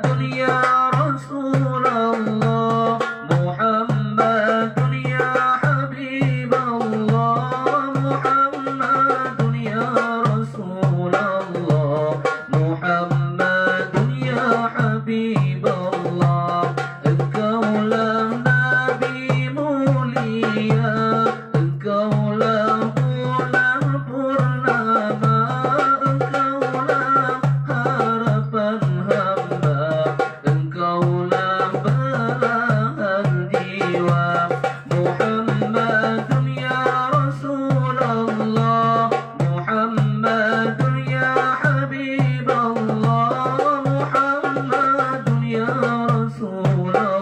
يا رسول الله محمد يا حبيب الله محمد يا رسول الله محمد يا حبيب الله engkaulah nabi mulia engkaulah bulan purnama engkaulah harapan hamba engkaulah belahan jiwa Muhammadun ya Rasulullah Muhammadun ya Habib Allah Muhammadun ya Rasulullah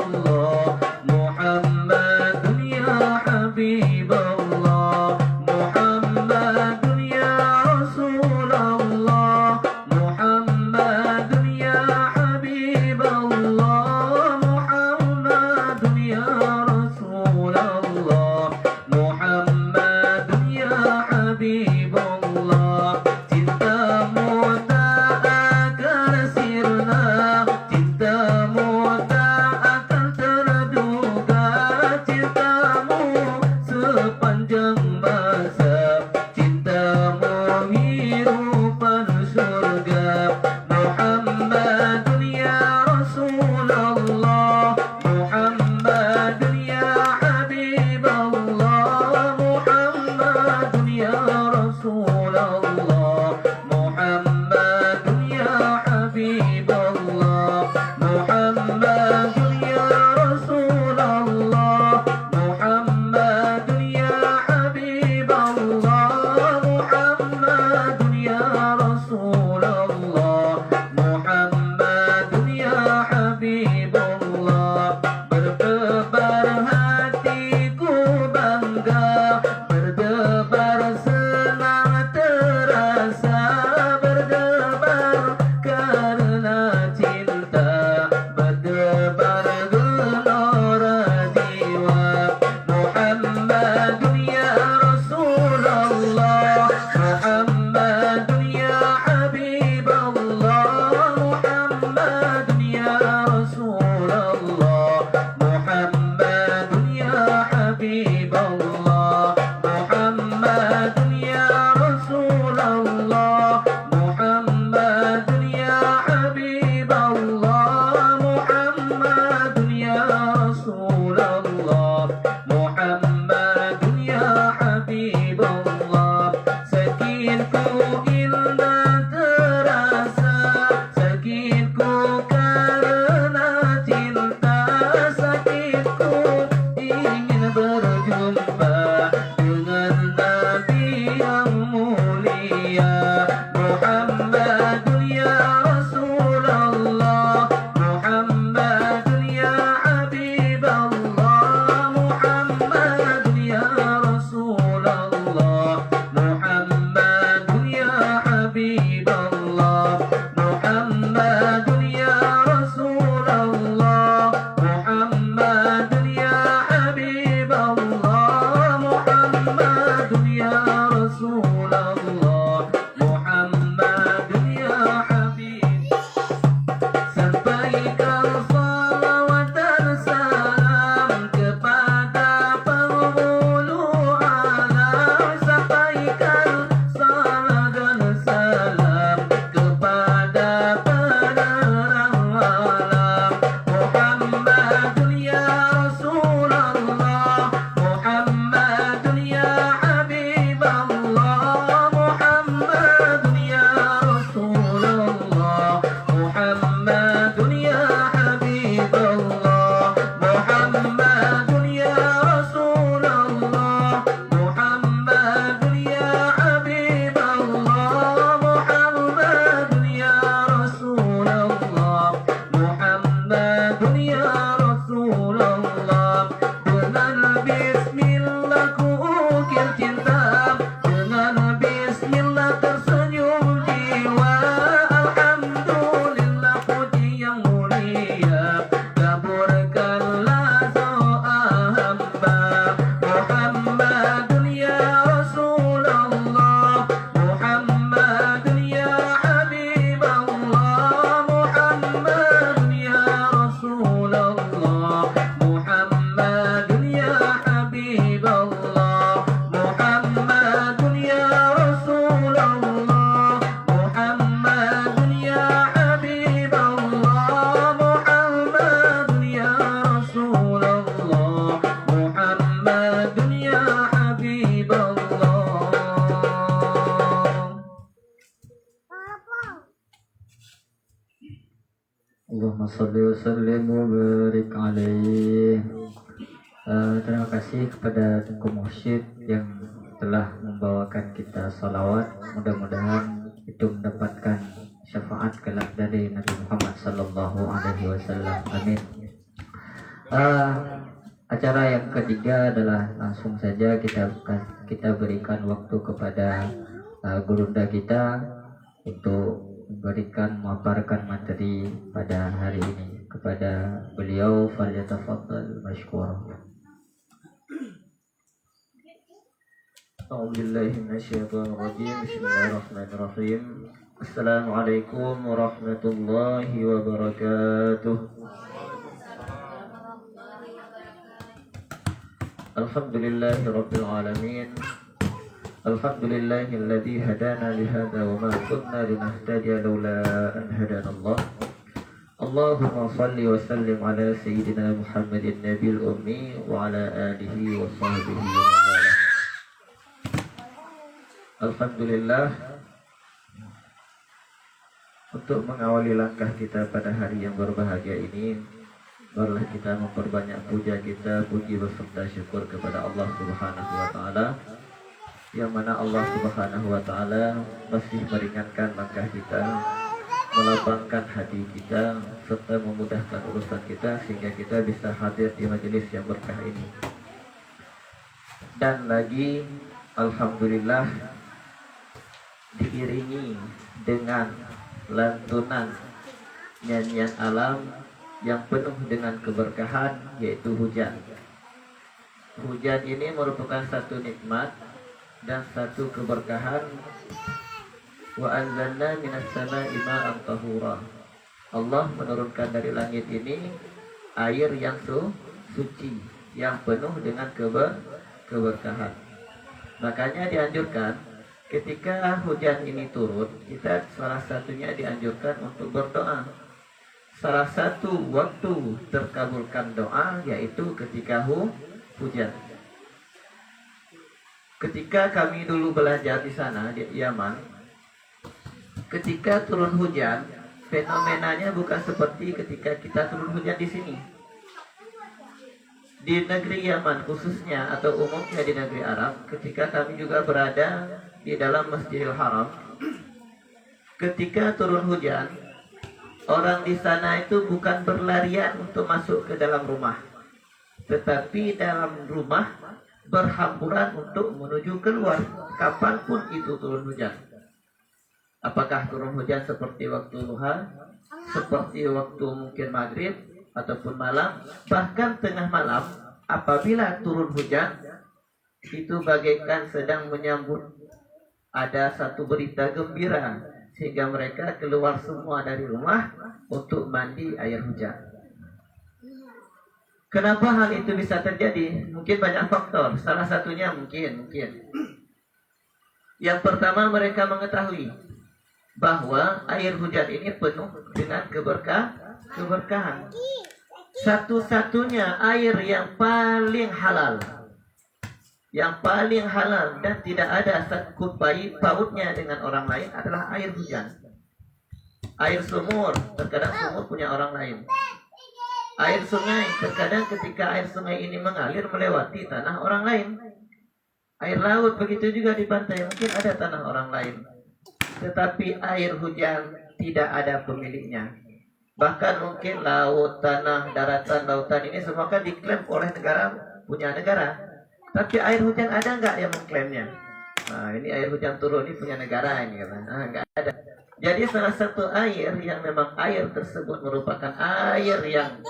Muhammadun ya Habib Allah Muhammadun ya Rasulullah Muhammadun ya Habib Allah Muhammadun ya Rasulullah Muhammadun ya Habib Allah cintamu tak akan sirna cintamu tak akan terduga cintamu sepanjang masa cintamu hidupan surga Muhammadun ya Rasulullah Muhammadun ya Habib Allah Muhammadun ya Rasulullah Muhammadun ya Habib Allah Muhammadun ya Rasulullah Muhammadun ya Habib Allah Muhammadun ya Rasulullah Muhammadun ya Habib Allah berdebar hatiku bangga berdebar senang terasa berdebar karena cinta berdebar gelora jiwa Muhammadun ya Rasulullah Muhammadun ya Habib Allah Muhammadun ya Rasulullah Muhammadun ya Habib Allah Muhammadun ya Rasulullah Muhammadun ya Habib Allah Muhammadun ya Rasulullah Muhammadun ya Habib Allah sakitku indah terasa sakitku Allahumma salli wa sallim wa barik alaih. Terima kasih kepada Tengku Mursyid yang telah membawakan kita salawat. Mudah-mudahan itu mendapatkan syafaat kelak dari Nabi Muhammad sallallahu alaihi wasallam. Amin. Acara yang ketiga adalah langsung saja kita berikan waktu kepada gurunda kita untuk memberikan memaparkan materi pada hari ini. Kepada beliau, falyatafaddal mashkura. A'udzubillahi minasyaitonir rajim. Bismillahirrahmanirrahim. Assalamualaikum warahmatullahi wabarakatuh. Alhamdulillahi rabbil alamin. Alhamdulillahilladzi hadana lihada wa ma kunna linahtadiya laula an hadana Allah. Allahumma salli wa sallim ala sayyidina Muhammadin nabil ummi wa ala alihi wa sahbihi wa wala. Alhamdulillah, untuk mengawali langkah kita pada hari yang berbahagia ini, marilah kita memperbanyak puja kita, puji beserta syukur kepada Allah Subhanahu wa taala, yang mana Allah Subhanahu wa taala masih meringankan langkah kita, melapangkan hati kita, serta memudahkan urusan kita sehingga kita bisa hadir di majelis yang berkah ini. Dan lagi alhamdulillah diiringi dengan lantunan nyanyian alam yang penuh dengan keberkahan, yaitu hujan. Hujan ini merupakan satu nikmat dan satu keberkahan. Wa anzalna minas sama'i ma'an tahura. Allah menurunkan dari langit ini air yang suci, yang penuh dengan keberkahan. Makanya dianjurkan ketika hujan ini turun, kita salah satunya dianjurkan untuk berdoa. Salah satu waktu terkabulkan doa yaitu ketika hujan. Ketika kami dulu belajar di sana di Yaman, ketika turun hujan, fenomenanya bukan seperti ketika kita turun hujan di sini. Di negeri Yaman khususnya atau umumnya di negeri Arab, ketika kami juga berada di dalam Masjidil Haram, ketika turun hujan, orang di sana itu bukan berlarian untuk masuk ke dalam rumah, tetapi dalam rumah berhamburan untuk menuju keluar kapanpun itu turun hujan. Apakah turun hujan seperti waktu duha, seperti waktu mungkin maghrib, ataupun malam, bahkan tengah malam. Apabila turun hujan, itu bagaikan sedang menyambut ada satu berita gembira, sehingga mereka keluar semua dari rumah untuk mandi air hujan. Kenapa hal itu bisa terjadi? Mungkin banyak faktor. Salah satunya mungkin yang pertama, mereka mengetahui bahwa air hujan ini penuh dengan keberkahan. Satu-satunya air yang paling halal dan tidak ada sangkut pautnya dengan orang lain adalah air hujan. Air sumur, terkadang sumur punya orang lain. Air sungai, terkadang ketika air sungai ini mengalir melewati tanah orang lain. Air laut begitu juga di pantai, mungkin ada tanah orang lain. Tetapi air hujan tidak ada pemiliknya. Bahkan mungkin laut, tanah, daratan, lautan ini semua kan diklaim oleh negara, punya negara. Tapi air hujan ada nggak yang mengklaimnya? Nah, ini air hujan turun ini punya negara ini kan? Nggak ada. Jadi salah satu air yang memang air tersebut merupakan air yang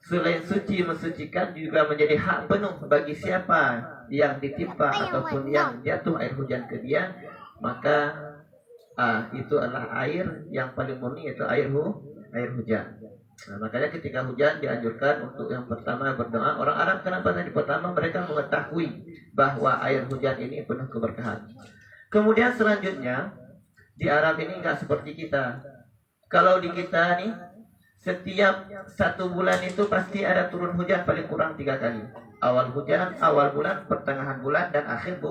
selain suci mensucikan, juga menjadi hak penuh bagi siapa yang ditimpa ataupun yang jatuh air hujan ke dia, maka itu adalah air yang paling murni, yaitu air hujan. Nah, makanya ketika hujan dianjurkan untuk yang pertama berdoa. Orang Arab kenapa tadi pertama? Mereka mengetahui bahwa air hujan ini penuh keberkahan. Kemudian selanjutnya, di Arab ini nggak seperti kita. Kalau di kita nih, setiap 1 bulan itu pasti ada turun hujan paling kurang 3 kali. Awal hujan, awal bulan, pertengahan bulan, dan akhir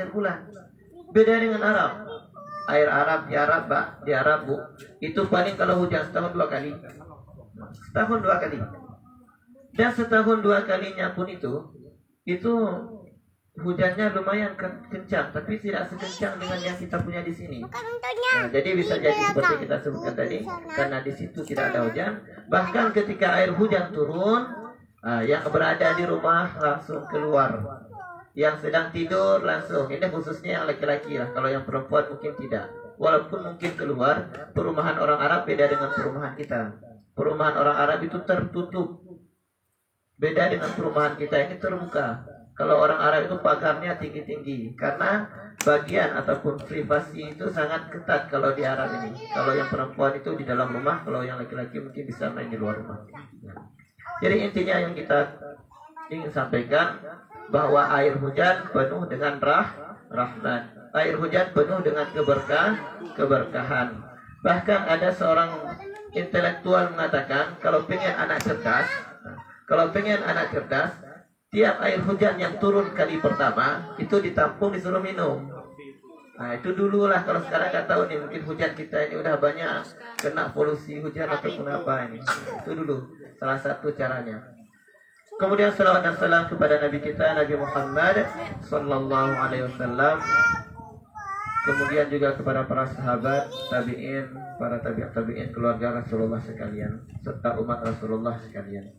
bulan. Beda dengan Arab. air Arab di Arab Bu, itu paling kalau hujan setahun 2 kali. Setahun 2 kali. Dan setahun 2 kalinya pun itu hujannya lumayan kencang, tapi tidak sekencang dengan yang kita punya di sini. Nah, jadi bisa jadi seperti kita sebutkan tadi, karena di situ tidak ada hujan. Bahkan ketika air hujan turun, yang berada di rumah langsung keluar, yang sedang tidur langsung. Ini khususnya yang laki-laki lah. Kalau yang perempuan mungkin tidak. Walaupun mungkin keluar. Perumahan orang Arab beda dengan perumahan kita. Perumahan orang Arab itu tertutup, beda dengan perumahan kita ini terbuka. Kalau orang Arab itu pagarnya tinggi-tinggi, karena bagian ataupun privasi itu sangat ketat kalau di Arab ini. Kalau yang perempuan itu di dalam rumah, kalau yang laki-laki mungkin bisa main di luar rumah. Jadi intinya yang kita ingin sampaikan, bahwa air hujan penuh dengan rahmat. Air hujan penuh dengan keberkahan. Bahkan ada seorang intelektual mengatakan, kalau pengen anak cerdas, tiap air hujan yang turun kali pertama itu ditampung disuruh minum. Nah itu dulu lah. Kalau sekarang nggak tahu nih, mungkin hujan kita ini udah banyak kena polusi hujan ataupun apa ini. Itu dulu salah satu caranya. Kemudian salawat dan salam kepada Nabi kita, Nabi Muhammad Sallallahu Alaihi Wasallam. Kemudian juga kepada para sahabat, tabi'in, para tabi'in, keluarga Rasulullah sekalian, serta umat Rasulullah sekalian.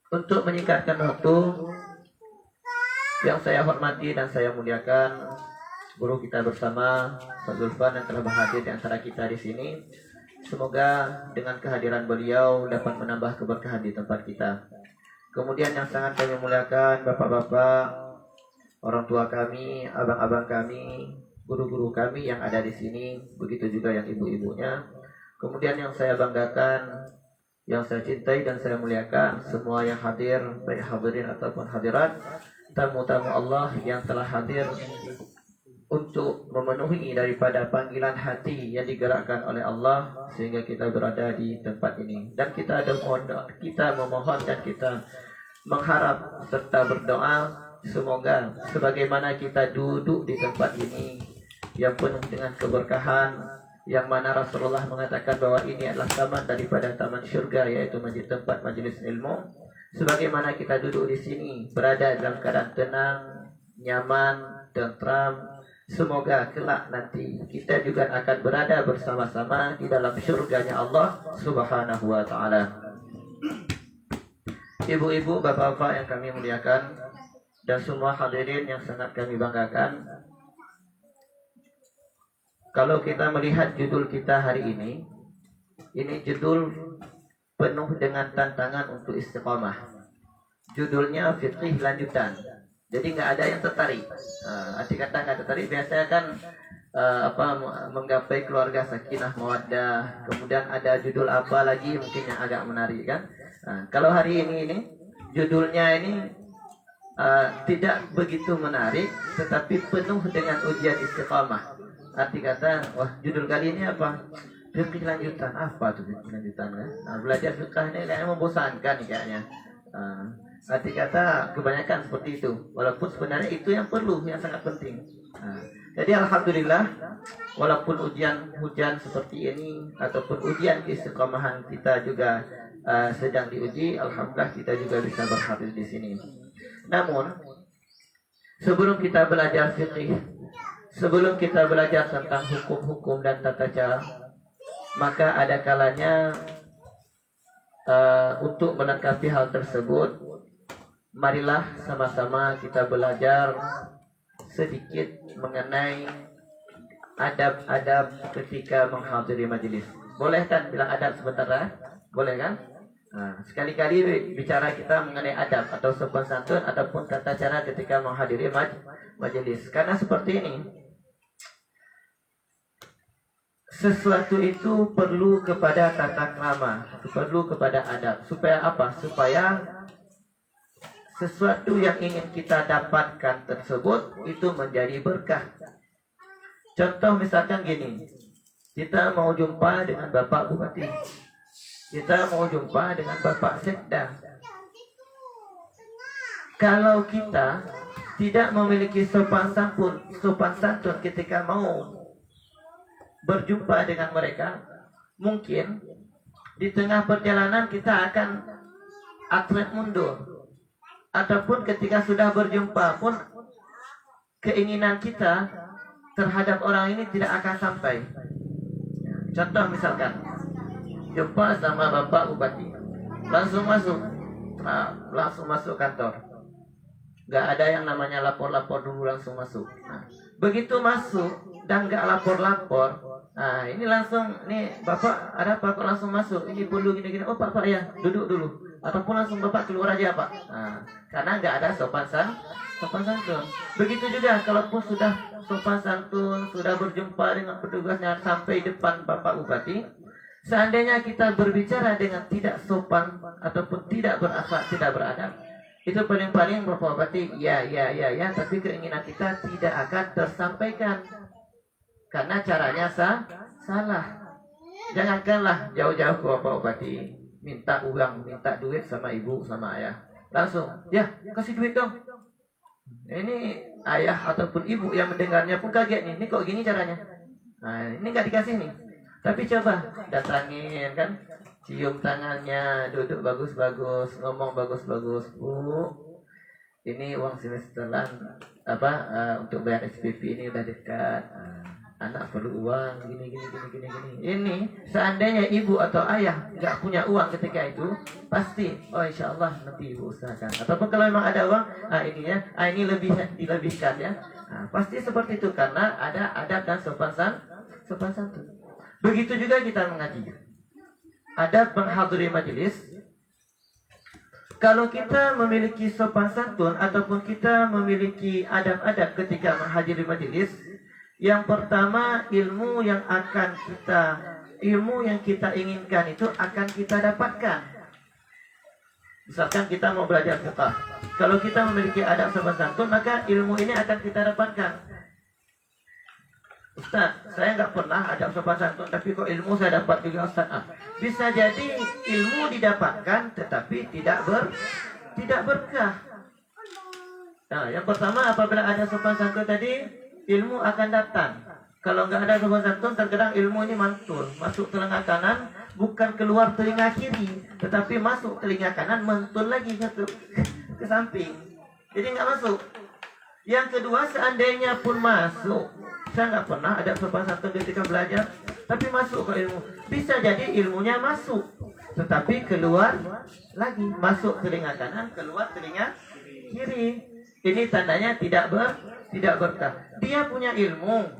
Untuk menyingkatkan waktu, yang saya hormati dan saya muliakan guru kita bersama, Pak Zulfan yang telah berhadir di antara kita di sini. Semoga dengan kehadiran beliau dapat menambah keberkahan di tempat kita. Kemudian yang sangat kami muliakan bapak-bapak, orang tua kami, abang-abang kami, guru-guru kami yang ada di sini, begitu juga yang ibu-ibunya. Kemudian yang saya banggakan, yang saya cintai dan saya muliakan, semua yang hadir, baik hadirin ataupun hadirat, tamu-tamu Allah yang telah hadir untuk memenuhi daripada panggilan hati yang digerakkan oleh Allah sehingga kita berada di tempat ini. Dan kita memohon dan kita mengharap serta berdoa, semoga sebagaimana kita duduk di tempat ini yang penuh dengan keberkahan, yang mana Rasulullah mengatakan bahwa ini adalah taman daripada taman syurga, yaitu tempat majelis ilmu. Sebagaimana kita duduk di sini berada dalam keadaan tenang, nyaman, tentram, semoga kelak nanti kita juga akan berada bersama-sama di dalam syurganya Allah Subhanahu wa ta'ala. Ibu-ibu, bapak-bapak yang kami muliakan, dan semua hadirin yang sangat kami banggakan, kalau kita melihat judul kita hari ini judul penuh dengan tantangan untuk istiqamah. Judulnya fikih lanjutan. Jadi nggak ada yang tertarik. Arti kata nggak tertarik biasanya kan menggapai keluarga sakinah mawaddah. Kemudian ada judul apa lagi mungkin yang agak menarik kan. Kalau hari ini judulnya ini tidak begitu menarik, tetapi penuh dengan ujian istiqamah. Arti kata, wah judul kali ini apa? Fikih lanjutan. Apa tuh fikih lanjutan kan? Belajar fikih ini kayaknya membosankan kayaknya. Arti kata kebanyakan seperti itu. Walaupun sebenarnya itu yang perlu, yang sangat penting. Jadi alhamdulillah, walaupun hujan seperti ini ataupun ujian keistiqamahan kita juga sedang diuji, alhamdulillah kita juga bisa berhadir di sini. Namun sebelum kita belajar fikih, sebelum kita belajar tentang hukum-hukum dan tata cara, maka ada kalanya untuk melengkapi hal tersebut, marilah sama-sama kita belajar sedikit mengenai adab-adab ketika menghadiri majelis. Boleh kan bilang adab sebentar lah? Boleh kan? Sekali-kali bicara kita mengenai adab atau sopan santun ataupun tata cara ketika menghadiri majelis. Karena seperti ini, sesuatu itu perlu kepada tata krama, perlu kepada adab. Supaya apa? Supaya sesuatu yang ingin kita dapatkan tersebut itu menjadi berkah. Contoh misalkan gini, kita mau jumpa dengan Bapak Bupati, kita mau jumpa dengan Bapak Sekda. Kalau kita tidak memiliki sopan santun ketika mau berjumpa dengan mereka, mungkin di tengah perjalanan kita akan atlet mundur, ataupun ketika sudah berjumpa pun keinginan kita terhadap orang ini tidak akan sampai. Contoh misalkan jumpa sama Bapak Bupati, langsung masuk kantor, nggak ada yang namanya lapor-lapor dulu, langsung masuk. Begitu masuk dan nggak lapor-lapor, ini langsung, nih Bapak ada apa kok langsung masuk, ini perlu gini-gini, oh Pak ya duduk dulu, ataupun langsung Bapak keluar aja Pak. Karena nggak ada sopan santun. Begitu juga kalaupun sudah sopan santun, sudah berjumpa dengan petugasnya sampai depan Bapak Bupati, seandainya kita berbicara dengan tidak sopan ataupun tidak berakhlak, tidak beradab, itu paling-paling Bapak Bupati ya, tapi keinginan kita tidak akan tersampaikan karena caranya salah. Jangankanlah jauh-jauh ke Bapak Bupati minta uang, minta duit sama ibu, sama ayah, langsung ya kasih duit dong. Ini ayah ataupun ibu yang mendengarnya pun kaget nih, ini kok gini caranya. Ini nggak dikasih nih. Tapi coba datangin kan, cium tangannya, duduk bagus-bagus, ngomong bagus-bagus. Bu, ini uang semesteran untuk bayar SPP ini udah dekat. Anak perlu uang, gini. Ini seandainya ibu atau ayah nggak punya uang ketika itu, pasti, oh insya Allah nanti ibu usahakan. Ataupun kalau memang ada uang, ini lebih dilebihkan ya. Pasti seperti itu karena ada adab dan sopan santun. Begitu juga kita mengaji. Adab menghadiri majelis. Kalau kita memiliki sopan santun ataupun kita memiliki adab-adab ketika menghadiri majelis, yang pertama ilmu yang kita inginkan itu akan kita dapatkan. Misalkan kita mau belajar fiqh, kalau kita memiliki adab sopan santun, maka ilmu ini akan kita dapatkan. Ustaz, saya nggak pernah adab sopan santun, tapi kok ilmu saya dapat juga Ustaz. Bisa jadi ilmu didapatkan, tetapi tidak berkah. Yang pertama apabila ada sopan santun tadi, ilmu akan datang. Kalau nggak ada sopan santun, terkadang ilmu ini mantul, masuk telinga kanan, bukan keluar telinga kiri, tetapi masuk telinga kanan, mantul lagi ke samping. Jadi nggak masuk. Yang kedua, seandainya pun masuk, saya nggak pernah ada sopan santun ketika belajar, tapi masuk ke ilmu. Bisa jadi ilmunya masuk, tetapi keluar lagi, masuk telinga kanan, keluar telinga kiri. Ini tandanya tidak berkah. Dia punya ilmu,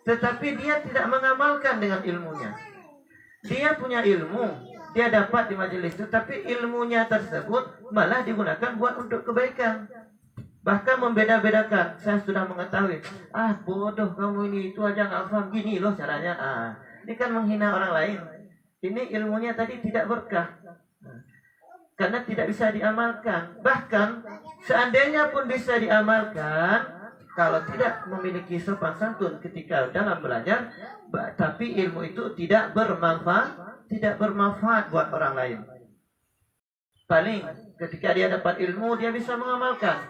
tetapi dia tidak mengamalkan dengan ilmunya. Dia punya ilmu, dia dapat di majelis itu, tapi ilmunya tersebut malah digunakan buat untuk kebaikan. Bahkan membeda-bedakan. Saya sudah mengetahui, bodoh kamu ini, itu aja nggak paham, gini loh caranya. Ini kan menghina orang lain. Ini ilmunya tadi tidak berkah, karena tidak bisa diamalkan. Bahkan seandainya pun bisa diamalkan, kalau tidak memiliki sopan santun ketika dalam belajar, tapi ilmu itu tidak bermanfaat buat orang lain. Paling ketika dia dapat ilmu, dia bisa mengamalkan,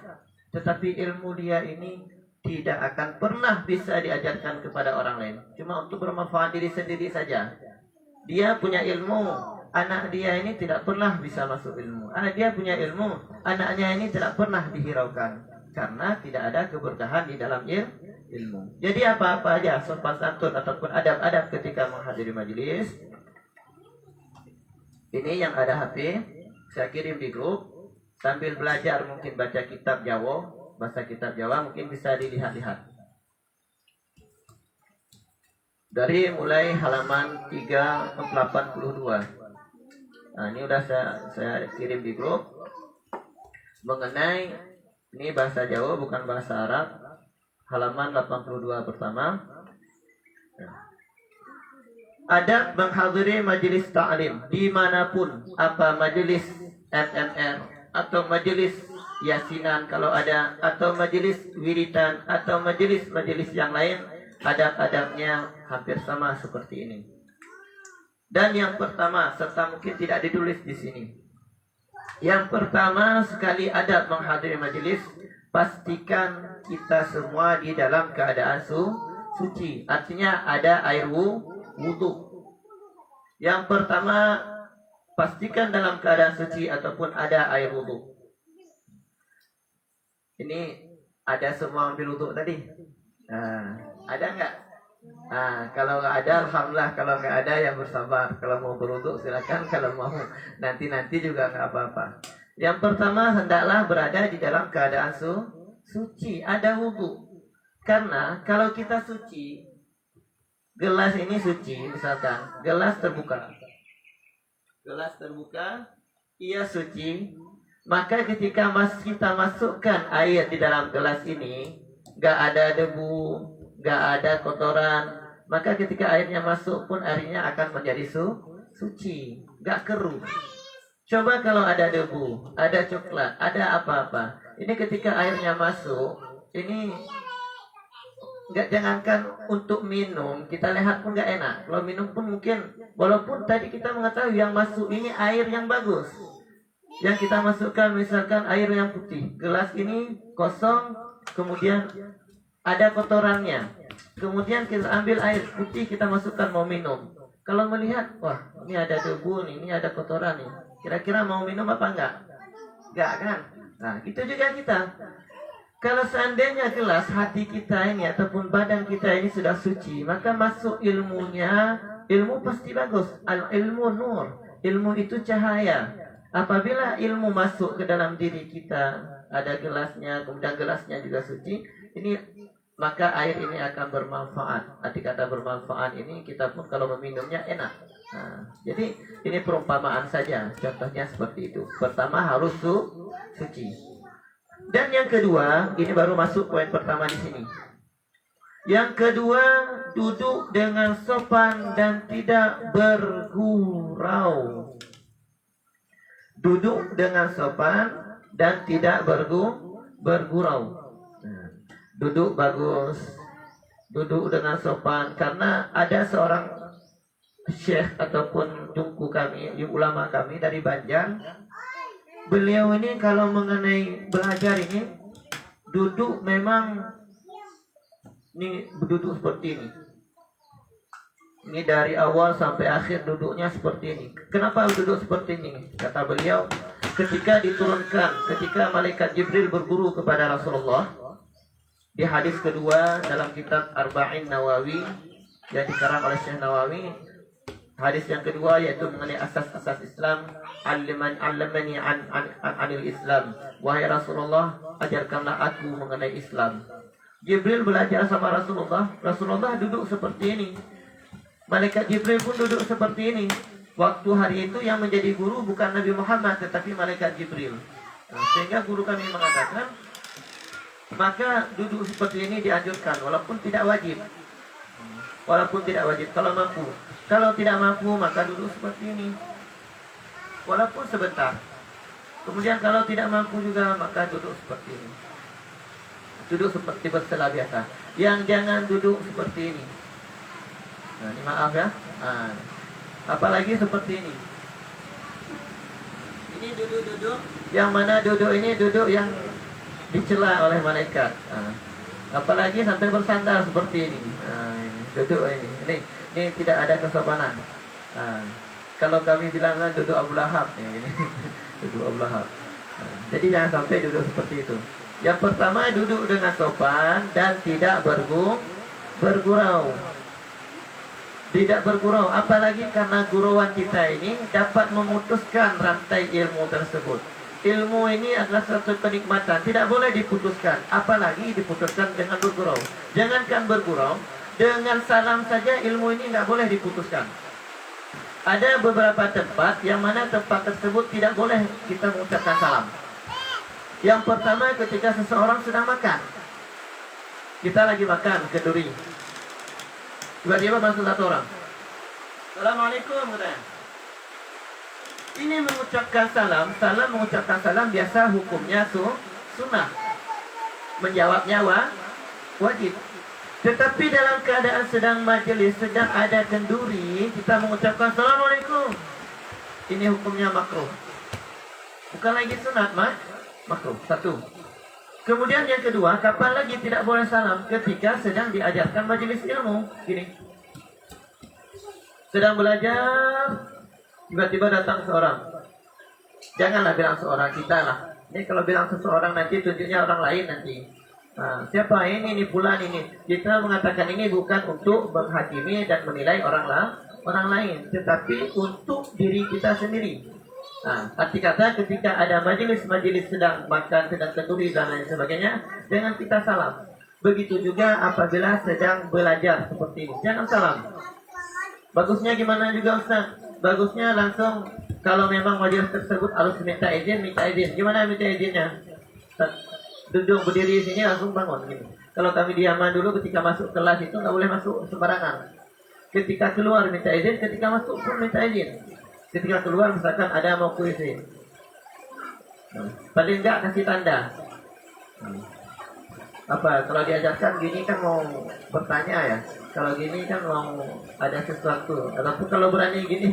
tetapi ilmu dia ini tidak akan pernah bisa diajarkan kepada orang lain. Cuma untuk bermanfaat diri sendiri saja. Dia punya ilmu, anak dia ini tidak pernah bisa masuk ilmu. Dia punya ilmu, anaknya ini tidak pernah dihiraukan, karena tidak ada keberkahan di dalam ilmu. Jadi apa-apa aja sopan santun ataupun adab-adab ketika menghadiri majelis. Ini yang ada HP, saya kirim di grup. Sambil belajar mungkin baca kitab Jawa, bahasa kitab Jawa mungkin bisa dilihat-lihat. Dari mulai halaman 382. Ini udah saya kirim di grup mengenai ini bahasa Jawa bukan bahasa Arab, halaman 82 pertama. Adab menghadiri majelis ta'lim dimanapun, apa majelis MMR atau majelis yasinan kalau ada, atau majelis wiridan atau majelis yang lain, adab-adabnya hampir sama seperti ini. Dan yang pertama, serta mungkin tidak ditulis di sini. Yang pertama sekali adab menghadiri majelis, pastikan kita semua di dalam keadaan suci. Artinya ada air wudhu. Yang pertama, pastikan dalam keadaan suci ataupun ada air wudhu. Ini ada semua ambil wudhu tadi? Ada nggak? Kalau nggak ada, alhamdulillah. Kalau nggak ada, ya bersabar. Kalau mau berwudhu silakan. Kalau mau nanti juga nggak apa-apa. Yang pertama, hendaklah berada di dalam keadaan suci, ada wudhu. Karena kalau kita suci, gelas ini suci, misalkan gelas terbuka, ia suci. Maka ketika kita masukkan air di dalam gelas ini, nggak ada debu, nggak ada kotoran, maka ketika airnya masuk pun airnya akan menjadi suci, nggak keruh. Coba kalau ada debu, ada coklat, ada apa-apa, ini ketika airnya masuk, ini nggak, jangankan untuk minum, kita lihat pun nggak enak. Kalau minum pun mungkin, walaupun tadi kita mengetahui yang masuk ini air yang bagus, yang kita masukkan misalkan air yang putih, gelas ini kosong, kemudian ada kotorannya, kemudian kita ambil air putih, kita masukkan mau minum. Kalau melihat, wah ini ada debu nih, ini ada kotoran nih, kira-kira mau minum apa enggak? Enggak kan? Nah gitu juga kita. Kalau seandainya gelas hati kita ini ataupun badan kita ini sudah suci, maka masuk ilmunya, ilmu pasti bagus. Al-ilmu nur, ilmu itu cahaya. Apabila ilmu masuk ke dalam diri kita, ada gelasnya, kemudian gelasnya juga suci, ini maka air ini akan bermanfaat. Arti kata bermanfaat ini, kita pun kalau meminumnya enak. Jadi ini perumpamaan saja, contohnya seperti itu. Pertama harus suci. Dan yang kedua, ini baru masuk poin pertama di sini. Yang kedua, duduk dengan sopan dan tidak bergurau. Duduk dengan sopan dan tidak bergurau. Duduk bagus, duduk dengan sopan. Karena ada seorang syekh ataupun tungku kami, ulama kami dari Banjar. Beliau ini kalau mengenai belajar ini, duduk memang ini duduk seperti ini. Ini dari awal sampai akhir duduknya seperti ini. Kenapa duduk seperti ini? Kata beliau, ketika diturunkan, ketika malaikat Jibril berguru kepada Rasulullah, di hadis kedua dalam kitab Arba'in Nawawi yang dikarang oleh Syekh Nawawi, hadis yang kedua yaitu mengenai asas-asas Islam. Allamani anil Islam. Wahai Rasulullah, ajarkanlah aku mengenai Islam. Jibril belajar sama Rasulullah. Rasulullah duduk seperti ini. Malaikat Jibril pun duduk seperti ini. Waktu hari itu yang menjadi guru bukan Nabi Muhammad, tetapi malaikat Jibril. Sehingga guru kami mengatakan, maka duduk seperti ini dianjurkan, walaupun tidak wajib. Walaupun tidak wajib, kalau mampu. Kalau tidak mampu, maka duduk seperti ini, walaupun sebentar. Kemudian kalau tidak mampu juga, maka duduk seperti ini. Duduk seperti bersela biasa. Yang jangan duduk seperti ini. Nah, ini maaf ya. Apalagi seperti ini. Ini duduk-duduk. Yang mana duduk ini duduk yang dicela oleh malaikat. Apalagi sampai bersandar seperti ini. Ini duduk ini tidak ada kesopanan. Kalau kami bilang duduk Abu Lahab, ini duduk Abu Lahab. Jadi jangan sampai duduk seperti itu. Yang pertama, duduk dengan sopan dan tidak bergurau. Tidak bergurau, apalagi karena gurauan kita ini dapat memutuskan rantai ilmu tersebut. Ilmu ini adalah satu kenikmatan, tidak boleh diputuskan, apalagi diputuskan dengan bergurau. Jangankan bergurau, dengan salam saja ilmu ini nggak boleh diputuskan. Ada beberapa tempat yang mana tempat tersebut tidak boleh kita mengucapkan salam. Yang pertama, ketika seseorang sedang makan. Kita lagi makan kenduri, tiba-tiba masuk satu orang, Assalamualaikum katanya. Ini mengucapkan salam. Mengucapkan salam biasa hukumnya sunnah, menjawabnya wajib. Tetapi dalam keadaan sedang majelis, sedang ada kenduri, kita mengucapkan Assalamualaikum, ini hukumnya makruh. Bukan lagi sunat, makruh. Satu. Kemudian yang kedua, kapan lagi tidak boleh salam? Ketika sedang diajarkan majelis ilmu. Gini, sedang belajar, tiba-tiba datang seorang. Janganlah bilang seorang, kita lah. Ini kalau bilang seseorang nanti tunjuknya orang lain nanti. Nah, siapa ini fulan ini. Kita mengatakan ini bukan untuk menghakimi dan menilai orang lain, tetapi untuk diri kita sendiri. Nah, arti kata ketika ada majelis-majelis sedang makan, sedang kenduri dan lain sebagainya, jangan kita salam. Begitu juga apabila sedang belajar seperti ini, jangan salam. Bagusnya gimana juga Ustaz? Bagusnya langsung kalau memang majelis tersebut harus minta izin. Gimana minta izinnya? Duduk berdiri di sini langsung bangun gini. Kalau kami diaman dulu ketika masuk kelas itu nggak boleh masuk sembarangan. Ketika keluar minta izin, ketika masuk pun minta izin. Ketika keluar misalkan ada mau puisi, paling enggak kasih tanda. Apa kalau diajarkan gini kan mau bertanya ya, kalau gini kan mau ada sesuatu, ataupun kalau berani gini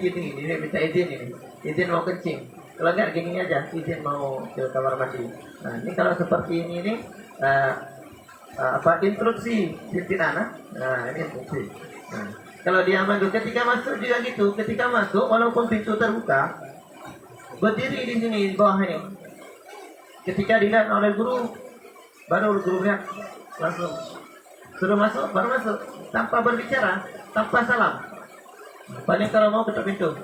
minta izin izin mau kencing. Kalau enggak gini aja, izin mau ke kamar mandi. Nah ini kalau seperti ini instruksi pimpinan. Nah ini instruksi. Kalau dia mandu ketika masuk juga gitu, ketika masuk walaupun pintu terbuka, berdiri di sini di bawah ini. Ketika dilihat oleh guru, baru guru lihat langsung suruh masuk, baru masuk tanpa berbicara, tanpa salam. Paling kalau mau ketuk pintu.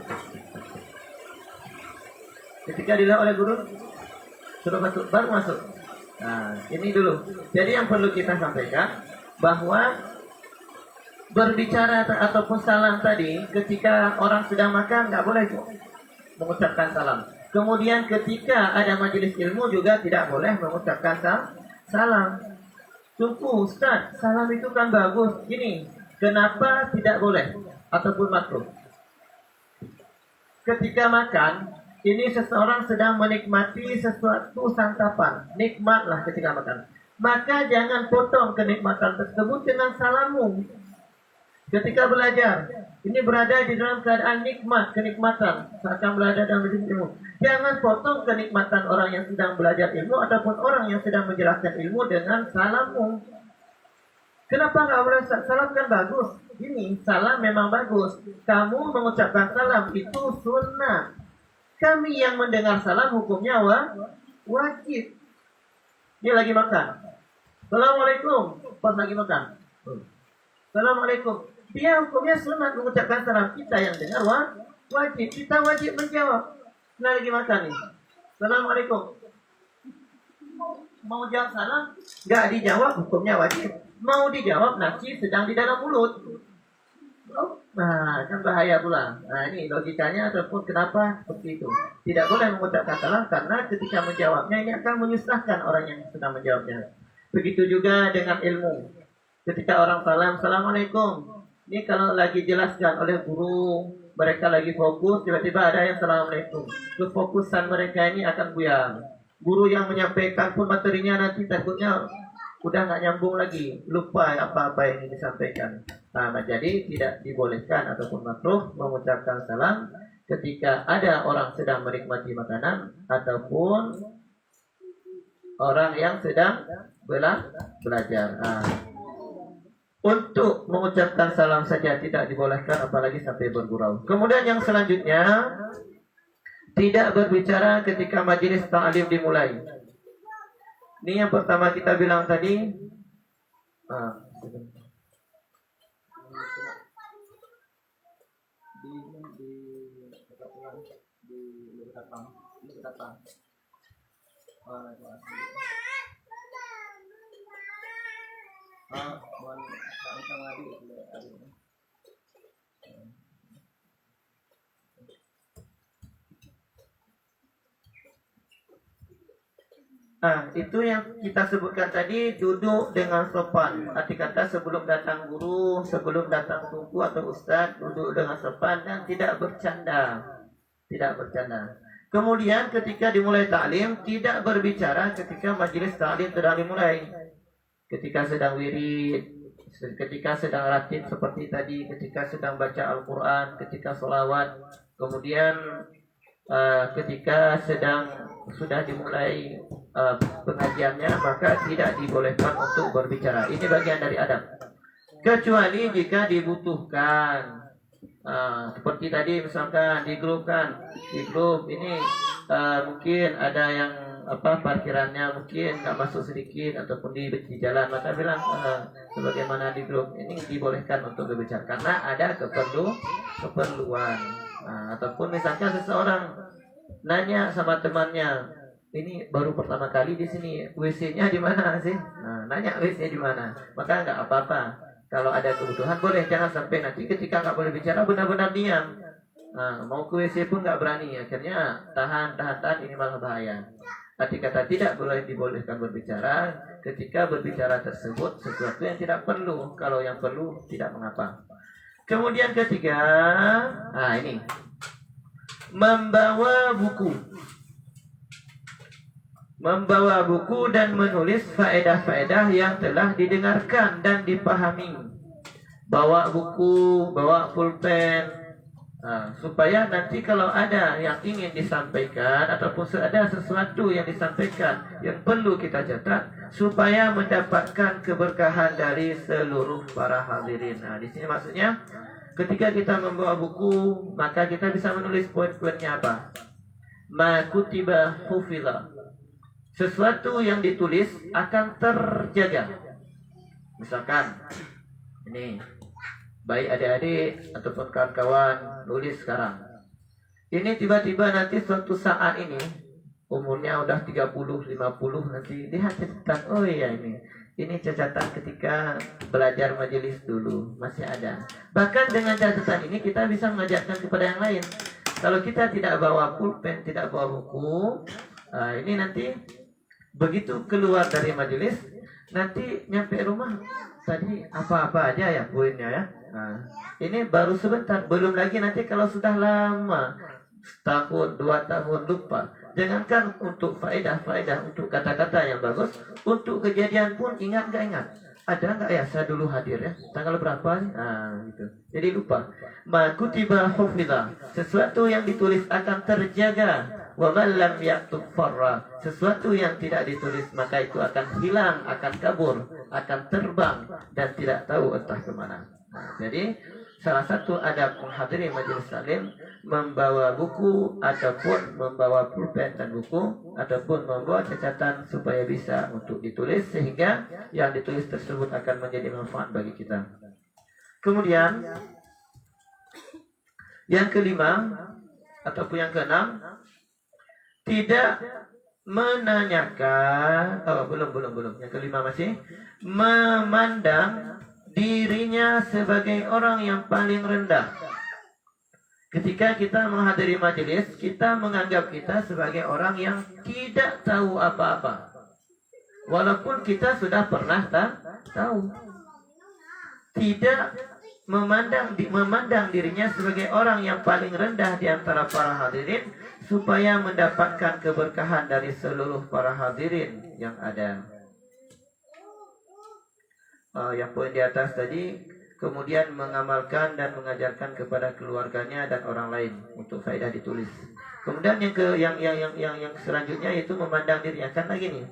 Ketika dilihat oleh guru, suruh masuk, baru masuk. Nah, ini dulu. Jadi yang perlu kita sampaikan bahwa berbicara ataupun salam tadi ketika orang sedang makan nggak boleh mengucapkan salam. Kemudian ketika ada majelis ilmu juga tidak boleh mengucapkan salam. Tunggu Ustaz, salam itu kan bagus. Ini kenapa tidak boleh ataupun makruh? Ketika makan, ini seseorang sedang menikmati sesuatu santapan, nikmatlah ketika makan. Maka jangan potong kenikmatan tersebut dengan salammu. Ketika belajar, ini berada di dalam keadaan nikmat, kenikmatan saat kamu belajar dan belajar ilmu. Jangan potong kenikmatan orang yang sedang belajar ilmu ataupun orang yang sedang menjelaskan ilmu dengan salammu. Kenapa nggak boleh salam kan bagus? Ini salam memang bagus. Kamu mengucapkan salam itu sunnah. Kami yang mendengar salam hukumnya wajib. Dia lagi makan. Assalamualaikum. Pas lagi makan. Assalamualaikum. Dia hukumnya sunat mengucapkan salam. Kita yang dengar wajib. Kita wajib menjawab. Nah lagi makan nih. Assalamualaikum. Mau jawab salam? Nggak dijawab, hukumnya wajib. Mau dijawab, nasi sedang di dalam mulut. Nah, kan bahaya pula. Nah ini logikanya ataupun kenapa seperti itu. Tidak boleh mengucapkan salam karena ketika menjawabnya ini akan menyusahkan orang yang sedang menjawabnya. Begitu juga dengan ilmu. Ketika orang salam, Assalamualaikum. Ini kalau lagi jelaskan oleh guru, mereka lagi fokus, tiba-tiba ada yang Assalamualaikum. Kefokusan mereka ini akan buyar. Guru yang menyampaikan pun materinya nanti takutnya udah nggak nyambung lagi, lupa apa-apa yang disampaikan. Nah, jadi tidak dibolehkan ataupun makruh mengucapkan salam ketika ada orang sedang menikmati makanan ataupun orang yang sedang belajar. Nah, untuk mengucapkan salam saja tidak dibolehkan apalagi sampai bergurau. Kemudian yang selanjutnya, tidak berbicara ketika majelis ta'lim dimulai. Ini yang pertama kita bilang tadi. Nah, itu yang kita sebutkan tadi, duduk dengan sopan. Arti kata sebelum datang guru, sebelum datang tunku atau ustaz, duduk dengan sopan dan tidak bercanda. Tidak bercanda. Kemudian ketika dimulai ta'lim, tidak berbicara ketika majelis ta'lim sedang dimulai. Ketika sedang wirid, ketika sedang ratib seperti tadi, ketika sedang baca Al-Quran, ketika sholawat, kemudian ketika sudah dimulai pengajiannya, maka tidak dibolehkan untuk berbicara. Ini bagian dari adab. Kecuali jika dibutuhkan. Seperti tadi misalkan di grup ini mungkin ada yang parkirannya mungkin nggak masuk sedikit ataupun di jalan, maka bilang sebagaimana di grup ini dibolehkan untuk berbicara karena ada keperluan. Ataupun misalkan seseorang nanya sama temannya, ini baru pertama kali di sini, WC-nya di mana sih? Nanya WC-nya di mana, maka nggak apa-apa. Kalau ada kebutuhan boleh, jangan sampai nanti ketika nggak boleh bicara benar-benar diam. Mau ke WC pun nggak berani, akhirnya tahan, ini malah bahaya. Arti kata tidak boleh dibolehkan berbicara ketika berbicara tersebut sesuatu yang tidak perlu. Kalau yang perlu tidak mengapa. Kemudian ketiga, ini membawa buku dan menulis faedah-faedah yang telah didengarkan dan dipahami. Bawa buku, bawa pulpen, supaya nanti kalau ada yang ingin disampaikan ataupun ada sesuatu yang disampaikan yang perlu kita catat, supaya mendapatkan keberkahan dari seluruh para hadirin. Di sini maksudnya ketika kita membawa buku, maka kita bisa menulis poin-poinnya apa? Ma kutiba hufidha. Sesuatu yang ditulis akan terjaga. Misalkan ini, baik adik-adik ataupun kawan-kawan nulis sekarang. Ini tiba-tiba nanti suatu saat ini umurnya udah 30, 50 nanti lihat catatan, oh iya ini catatan ketika belajar majelis dulu masih ada. Bahkan dengan catatan ini kita bisa mengajarkan kepada yang lain. Kalau kita tidak bawa pulpen, tidak bawa buku, ini nanti begitu keluar dari majelis, nanti nyampe rumah tadi apa-apa aja ya poinnya ya. Ini baru sebentar, belum lagi nanti kalau sudah lama, setahun, 2 tahun lupa. Jangankan untuk faedah, untuk kata-kata yang bagus, untuk kejadian pun ingat gak ingat. Ada nggak ya saya dulu hadir ya, tanggal berapa nih? Gitu. Jadi lupa. Ma kutiba hufidha. Sesuatu yang ditulis akan terjaga. Wa man lam yaktub farra. Sesuatu yang tidak ditulis maka itu akan hilang, akan kabur, akan terbang dan tidak tahu entah kemana. Jadi salah satu adab menghadiri majelis taklim membawa buku ataupun membawa pulpen dan buku ataupun membawa catatan supaya bisa untuk ditulis sehingga yang ditulis tersebut akan menjadi manfaat bagi kita. Kemudian yang kelima ataupun yang keenam, tidak menanyakan, belum. Yang kelima masih memandang dirinya sebagai orang yang paling rendah. Ketika kita menghadiri majelis, kita menganggap kita sebagai orang yang tidak tahu apa-apa, walaupun kita sudah pernah tahu. Tidak memandang dirinya sebagai orang yang paling rendah di antara para hadirin, supaya mendapatkan keberkahan dari seluruh para hadirin yang ada. Yang poin di atas tadi, kemudian mengamalkan dan mengajarkan kepada keluarganya dan orang lain untuk faedah ditulis. Kemudian yang selanjutnya itu memandang dirinya. Karena gini,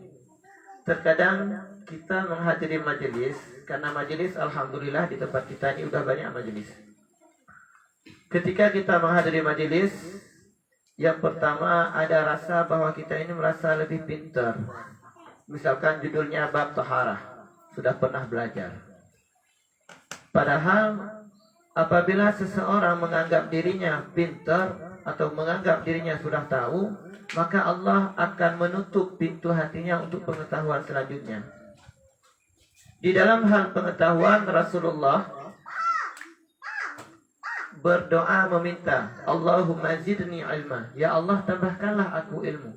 terkadang kita menghadiri majelis, karena majelis alhamdulillah di tempat kita ini udah banyak majelis. Ketika kita menghadiri majelis, yang pertama ada rasa bahwa kita ini merasa lebih pintar. Misalkan judulnya bab taharah, sudah pernah belajar. Padahal apabila seseorang menganggap dirinya pintar atau menganggap dirinya sudah tahu, maka Allah akan menutup pintu hatinya untuk pengetahuan selanjutnya. Di dalam hal pengetahuan, Rasulullah berdoa meminta, Allahumma zidni ilma, ya Allah tambahkanlah aku ilmu.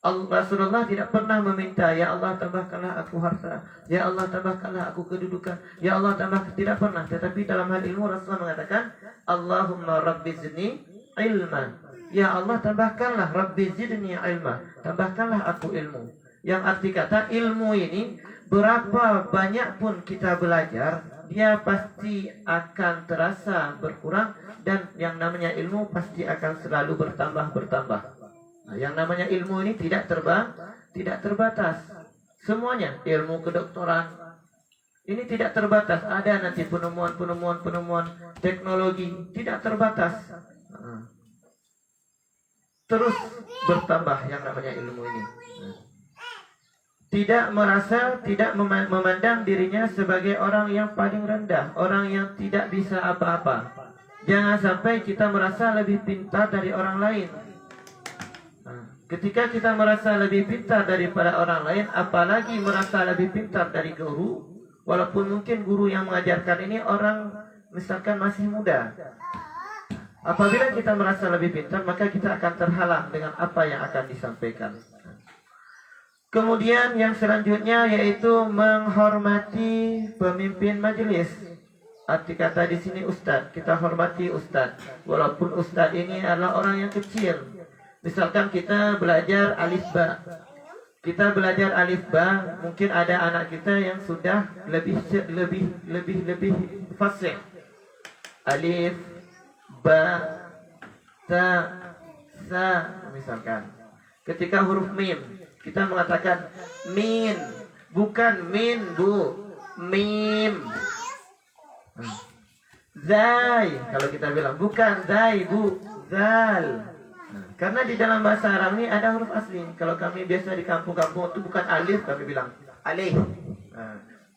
Rasulullah tidak pernah meminta, ya Allah tambahkanlah aku harta, ya Allah tambahkanlah aku kedudukan, ya Allah tidak pernah. Tetapi dalam hal ilmu Rasulullah mengatakan, Allahumma rabbi zidni ilma, ya Allah tambahkanlah, rabbi zidni ilma, tambahkanlah aku ilmu. Yang arti kata ilmu ini berapa banyak pun kita belajar, dia pasti akan terasa berkurang, dan yang namanya ilmu pasti akan selalu bertambah. Nah, yang namanya ilmu ini tidak terbatas. Semuanya, ilmu kedokteran ini tidak terbatas. Ada nanti penemuan teknologi tidak terbatas. Terus bertambah yang namanya ilmu ini. Tidak memandang dirinya sebagai orang yang paling rendah, orang yang tidak bisa apa-apa. Jangan sampai kita merasa lebih pintar dari orang lain. Ketika kita merasa lebih pintar daripada orang lain, apalagi merasa lebih pintar dari guru, walaupun mungkin guru yang mengajarkan ini orang misalkan masih muda. Apabila kita merasa lebih pintar, maka kita akan terhalang dengan apa yang akan disampaikan. Kemudian yang selanjutnya yaitu menghormati pemimpin majelis. Arti kata di sini ustadz, kita hormati ustadz, walaupun ustadz ini adalah orang yang kecil. Misalkan kita belajar alif ba. Kita belajar alif ba, mungkin ada anak kita yang sudah lebih fasih. Alif, ba, ta, sa, misalkan. Ketika huruf mim, kita mengatakan min, bukan min, Bu. Mim. Zai, kalau kita bilang bukan zai, Bu. Zal. Karena di dalam bahasa Arab ini ada huruf asli. Kalau kami biasa di kampung-kampung itu bukan alif, kami bilang alif.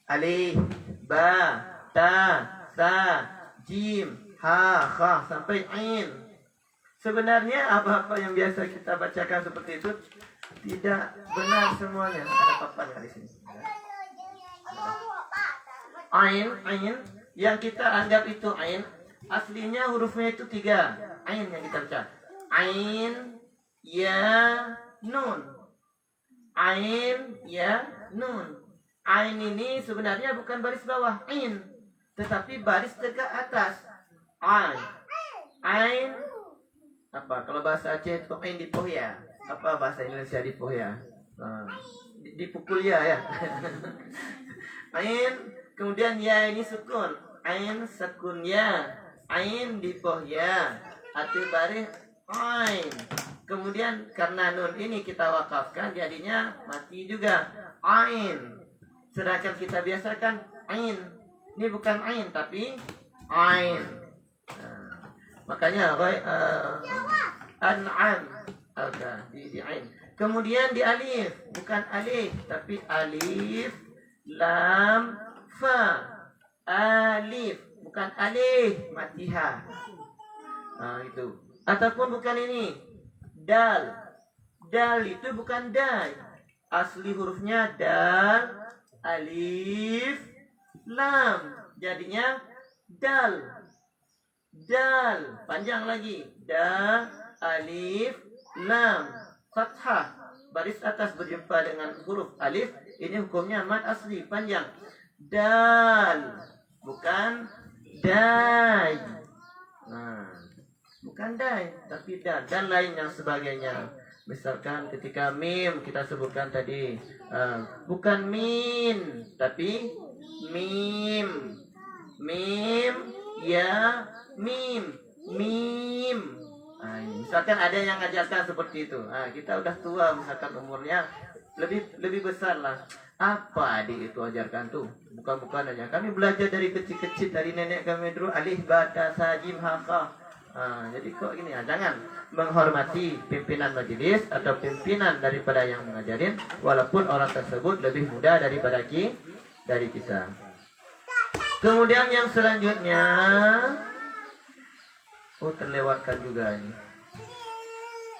Alif, ba, ta, sa, jim, ha, kha, sampai ain. Sebenarnya apa-apa yang biasa kita bacakan seperti itu tidak benar semuanya. Ada papan di sini. Ain yang kita anggap itu ain, aslinya hurufnya itu 3. Ain yang kita baca. Ain, ya, nun. Ain, ya, nun. Ain ini sebenarnya bukan baris bawah, ain, tetapi baris tegak atas. Ain. Apa? Kalau bahasa Aceh itu ain di pohya. Apa bahasa Indonesia di pohya? Dipukul ya. Ain, kemudian ya ini sukun. Ain sukun ya. Ain di pohya. Arti baris ain. Kemudian karena nun ini kita wakafkan, jadinya mati juga. Ain. Sedangkan kita biasakan ain. Ini bukan ain tapi ain. Makanya an'am di ain. Kemudian di alif, bukan alif tapi alif, lam, fa. Alif, bukan alif, matiha. Itu. Ataupun bukan ini, dal. Dal itu bukan dal. Asli hurufnya dal, alif, lam. Jadinya dal. Dal, panjang lagi. Dal, alif, lam. Fathah, baris atas berjumpa dengan huruf alif. Ini hukumnya mad asli, panjang. Dal, bukan dai. Bukan dai, tapi dan lain yang sebagainya. Misalkan ketika mim kita sebutkan tadi, bukan min, tapi mim. Mim, ya, mim. Misalkan ada yang ngajarkan seperti itu. Kita udah tua, misalkan umurnya lebih besar lah. Apa adik itu ajarkan tuh? Bukan aja. Kami belajar dari kecil-kecil, dari nenek kami dulu alif, ba, ta, sa, jim, ha, kha. Jadi kok gini ya, jangan menghormati pimpinan majelis atau pimpinan daripada yang mengajarin, walaupun orang tersebut lebih muda daripada dari kita. Kemudian yang selanjutnya, terlewatkan juga ini.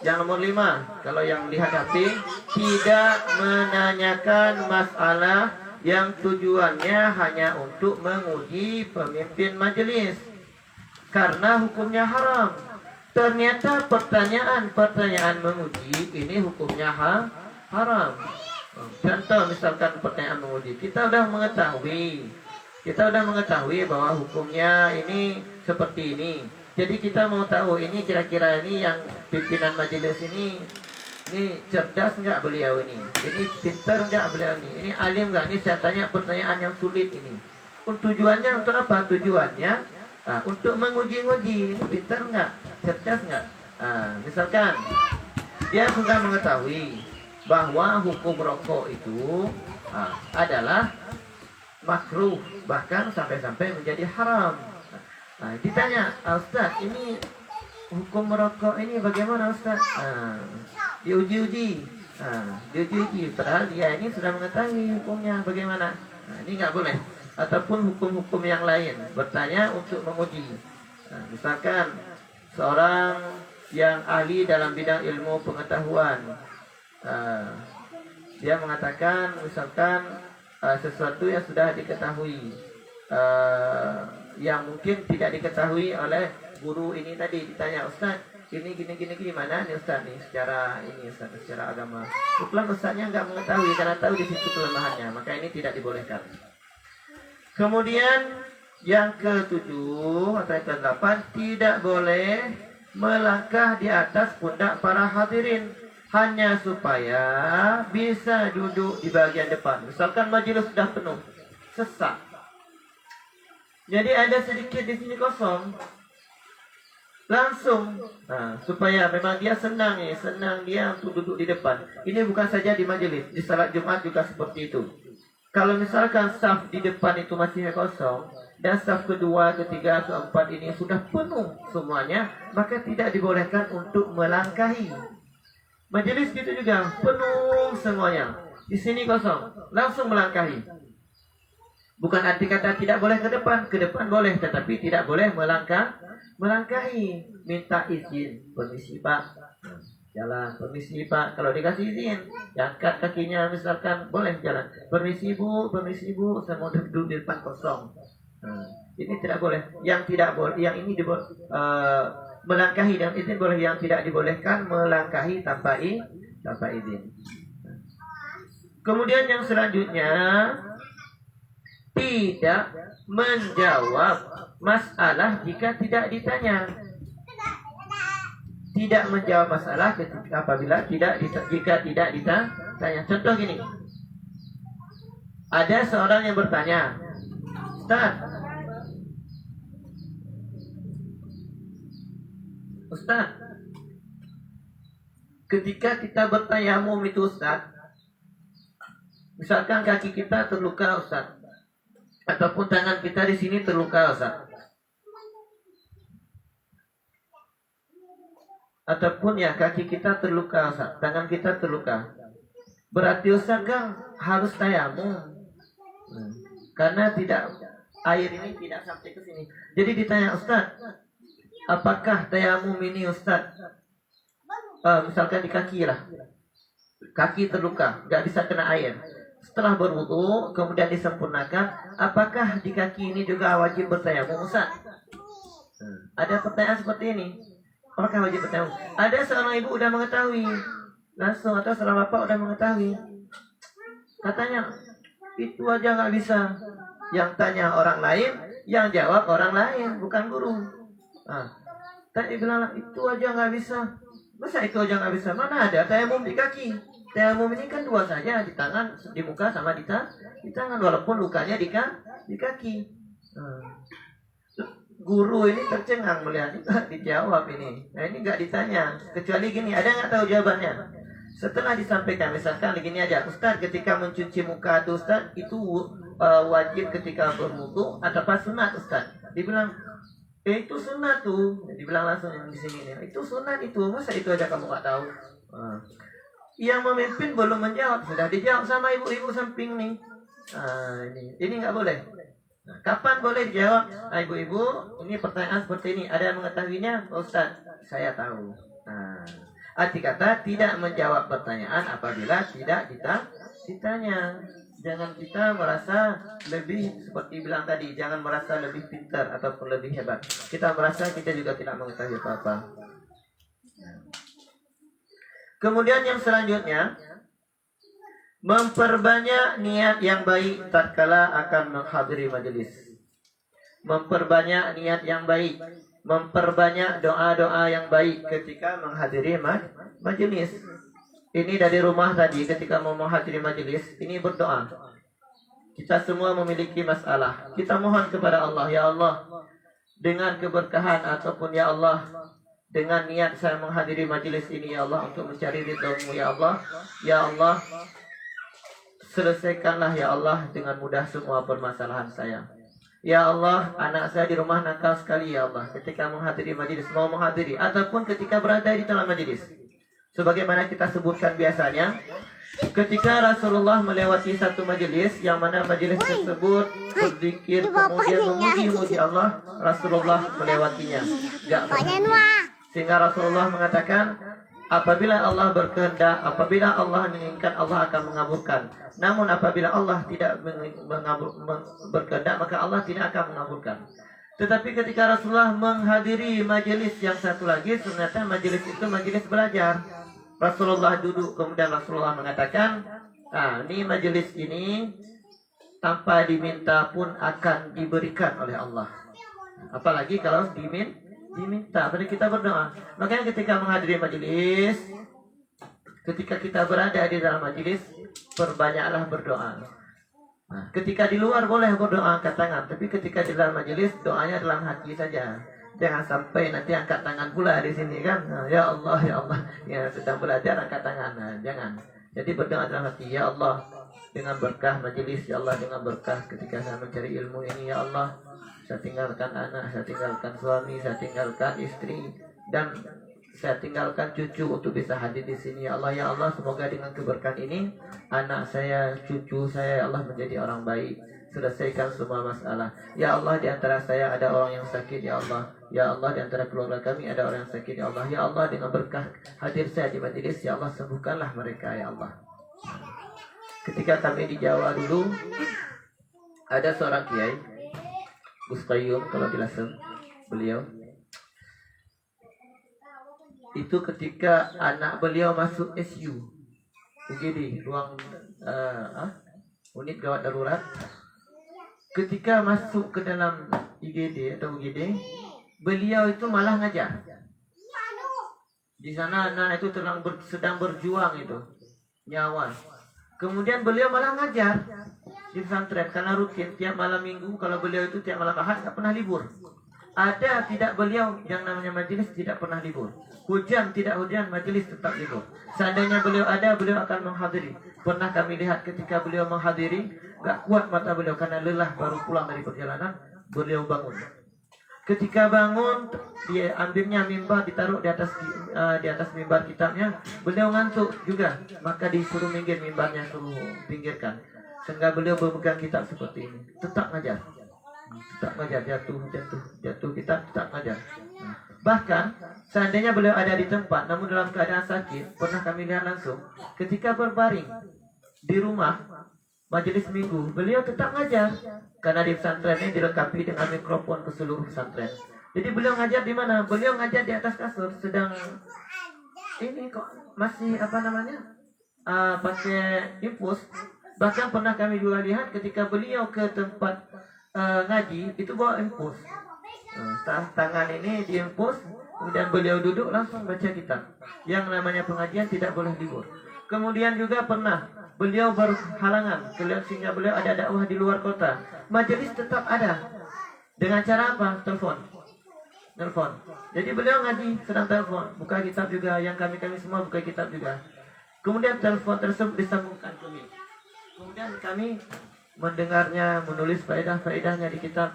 Yang nomor 5, kalau yang dihadapi, tidak menanyakan masalah yang tujuannya hanya untuk menguji pemimpin majelis. Karena hukumnya haram. Ternyata pertanyaan menguji ini hukumnya haram. Contoh misalkan pertanyaan menguji, kita sudah mengetahui bahwa hukumnya ini seperti ini. Jadi kita mau tahu ini kira-kira ini yang pimpinan majelis ini cerdas enggak beliau ini pintar enggak beliau ini alim enggak, ini saya tanya pertanyaan yang sulit ini. Tujuannya untuk apa? Tujuannya untuk menguji-uji ini pintar enggak, cerdas enggak. Misalkan dia sudah mengetahui bahwa hukum rokok itu adalah makruh, bahkan sampai-sampai menjadi haram. Nah, ditanya, Ustaz, ini hukum merokok ini bagaimana Ustaz? Diuji-uji. Diuji-uji. Padahal dia ini sudah mengetahui hukumnya bagaimana. Ini nggak boleh. Ataupun hukum-hukum yang lain. Bertanya untuk menguji. Misalkan seorang yang ahli dalam bidang ilmu pengetahuan, dia mengatakan misalkan sesuatu yang sudah diketahui, yang mungkin tidak diketahui oleh guru ini tadi. Ditanya, Ustaz, ini gini gimana nih Ustaz nih secara ini Ustaz, secara agama. Kebetulan Ustaznya nggak mengetahui karena tahu di situ kelemahannya, maka ini tidak dibolehkan. Kemudian yang ketujuh atau yang kedelapan, tidak boleh melangkah di atas pundak para hadirin hanya supaya bisa duduk di bagian depan. Misalkan majelis sudah penuh, sesak. Jadi ada sedikit di sini kosong, langsung supaya memang dia senang dia untuk duduk di depan. Ini bukan saja di majelis, di salat Jumat juga seperti itu. Kalau misalkan saf di depan itu masih kosong dan saf kedua, ketiga, keempat ini sudah penuh semuanya, maka tidak dibolehkan untuk melangkahi. Majelis gitu juga, penuh semuanya. Di sini kosong, langsung melangkahi. Bukan arti kata tidak boleh ke depan boleh, tetapi tidak boleh melangkahi. Minta izin, permisi Pak, jalan, permisi Pak. Kalau dikasih izin, angkat kakinya misalkan, boleh jalan. Permisi Bu, saya mau duduk di depan kosong. Ini tidak boleh. Yang tidak boleh, yang ini melangkahi dan izin boleh. Yang tidak dibolehkan melangkahi tanpa izin. Kemudian yang selanjutnya, tidak menjawab masalah jika tidak ditanya. Tidak menjawab masalah apabila jika tidak ditanya. Contoh gini, ada seorang yang bertanya, Ustaz, ketika kita bertayamum itu Ustaz, misalkan kaki kita terluka Ustaz, ataupun tangan kita di sini terluka Ustaz, ataupun kaki kita terluka Ustaz, tangan kita terluka, berarti Ustaz kan harus tayamum, karena air ini tidak sampai ke sini. Jadi ditanya, Ustaz, apakah tayamum ini Ustaz, misalkan di kaki lah, kaki terluka, nggak bisa kena air. Setelah berwudu kemudian disempurnakan, apakah di kaki ini juga wajib bertayamum Ustaz? Ada pertanyaan seperti ini. Apakah wajib bertayamum? Ada seorang ibu udah mengetahui langsung, atau seorang bapak udah mengetahui, katanya itu aja nggak bisa. Yang tanya orang lain, yang jawab orang lain, bukan guru. Tadi bilang itu aja nggak bisa. Masa itu aja nggak bisa? Mana ada tayamum di kaki? Tayamum ini kan dua saja, di tangan, di muka sama di tangan, walaupun lukanya di kaki. Guru ini tercengang melihat dijawab ini. Nah ini nggak ditanya, kecuali gini, ada nggak tahu jawabannya? Setelah disampaikan, misalkan begini aja, Ustaz, ketika mencuci muka itu Ustaz, itu wajib ketika berwudu atau pas sunat Ustaz? Dibilang, itu sunat tuh. Dibilang langsung yang di sini nih, itu sunat itu, masa itu aja kamu nggak tahu? Yang memimpin belum menjawab, sudah dijawab sama ibu-ibu samping nih. Ini nggak boleh. Kapan boleh dijawab? Ibu-ibu, ini pertanyaan seperti ini, ada yang mengetahuinya? Ustaz, saya tahu. Arti kata tidak menjawab pertanyaan apabila tidak ditanya. Jangan kita merasa lebih, seperti bilang tadi, jangan merasa lebih pintar ataupun lebih hebat. Kita merasa kita juga tidak mengetahui apa-apa. Kemudian yang selanjutnya, memperbanyak niat yang baik tatkala akan menghadiri majelis. Memperbanyak niat yang baik, memperbanyak doa-doa yang baik ketika menghadiri majelis. Ini dari rumah tadi, ketika mau menghadiri majelis, ini berdoa. Kita semua memiliki masalah. Kita mohon kepada Allah, ya Allah, dengan keberkahan ataupun ya Allah, dengan niat saya menghadiri majelis ini ya Allah untuk mencari ridho-Mu ya Allah. Ya Allah, selesaikanlah ya Allah dengan mudah semua permasalahan saya. Ya Allah, anak saya di rumah nakal sekali ya Allah. Ketika menghadiri majelis, mau menghadiri ataupun ketika berada di dalam majelis. Sebagaimana kita sebutkan biasanya, ketika Rasulullah melewati satu majelis, yang mana majelis tersebut berzikir kemudian memuji Allah, Rasulullah melewatinya. Gak berhenti. Sehingga Rasulullah mengatakan, apabila Allah berkehendak, apabila Allah menginginkan, Allah akan mengabulkan. Namun apabila Allah tidak berkehendak, maka Allah tidak akan mengabulkan. Tetapi ketika Rasulullah menghadiri majelis yang satu lagi, ternyata majelis itu majelis belajar. Rasulullah duduk, kemudian Rasulullah mengatakan, ini majelis ini tanpa diminta pun akan diberikan oleh Allah. Apalagi kalau diminta pada kita berdoa. Makanya ketika menghadiri majelis, ketika kita berada di dalam majelis, perbanyaklah berdoa. Nah, ketika di luar boleh berdoa angkat tangan, tapi ketika di dalam majelis doanya dalam hati saja. Jangan sampai nanti angkat tangan pula di sini kan. Nah, ya Allah, ya Allah, ya sedang belajar angkat tangan. Nah, jangan. Jadi berdoa dalam hati, ya Allah, dengan berkah majelis, ya Allah, dengan berkah ketika saya mencari ilmu ini, ya Allah, saya tinggalkan anak, saya tinggalkan suami, saya tinggalkan istri, dan saya tinggalkan cucu untuk bisa hadir di sini. Ya Allah, ya Allah, semoga dengan keberkahan ini anak saya, cucu saya, ya Allah, menjadi orang baik. Selesaikan semua masalah. Ya Allah, di antara saya ada orang yang sakit, ya Allah. Ya Allah, di antara keluarga kami ada orang yang sakit, ya Allah. Ya Allah, dengan berkah hadir saya di majelis, ya Allah, sembuhkanlah mereka, ya Allah. Ketika kami di Jawa dulu, ada seorang kiai, Gus Qayyum, kalau dilasem, beliau itu ketika anak beliau masuk SU, UGD, ruang unit gawat darurat. Ketika masuk ke dalam IGD atau UGD, beliau itu malah ngajar. Di sana anak itu sedang berjuang itu nyawa. Kemudian beliau malah ngajar di pesantren karena rutin tiap malam minggu. Kalau beliau itu tiap malam ahad tak pernah libur. Ada tidak beliau yang namanya majelis tidak pernah libur. Hujan tidak hujan, majelis tetap libur. Seandainya beliau ada, beliau akan menghadiri. Pernah kami lihat ketika beliau menghadiri, gak kuat mata beliau karena lelah baru pulang dari perjalanan, beliau bangun. Ketika bangun, dia ambilnya mimbar ditaruh di atas mimbar kitabnya. Beliau ngantuk juga, maka disuruh minggir mimbarnya, suruh pinggirkan. Sehingga beliau memegang kitab seperti ini, tetap ngajar. Tak ngajar, jatuh kitab tak ngajar. Bahkan seandainya beliau ada di tempat namun dalam keadaan sakit, pernah kami lihat langsung ketika berbaring di rumah majelis minggu, beliau tetap ngajar karena di pesantren ini dilengkapi dengan mikrofon ke seluruh pesantren. Jadi beliau ngajar di mana? Beliau ngajar di atas kasur, sedang ini kok masih pakai infus. Bahkan pernah kami juga lihat ketika beliau ke tempat ngaji itu bawa infus. Tangan ini diinfus, kemudian beliau duduk langsung baca kitab. Yang namanya pengajian tidak boleh libur. Kemudian juga pernah beliau berhalangan sehingga beliau ada dakwah di luar kota. Majelis tetap ada. Dengan cara apa? Telepon. Jadi beliau ngaji sedang telepon, buka kitab juga. Yang kami semua buka kitab juga. Kemudian telepon tersebut disambungkan ke mic. Kemudian kami mendengarnya, menulis faedah-faedahnya di kitab.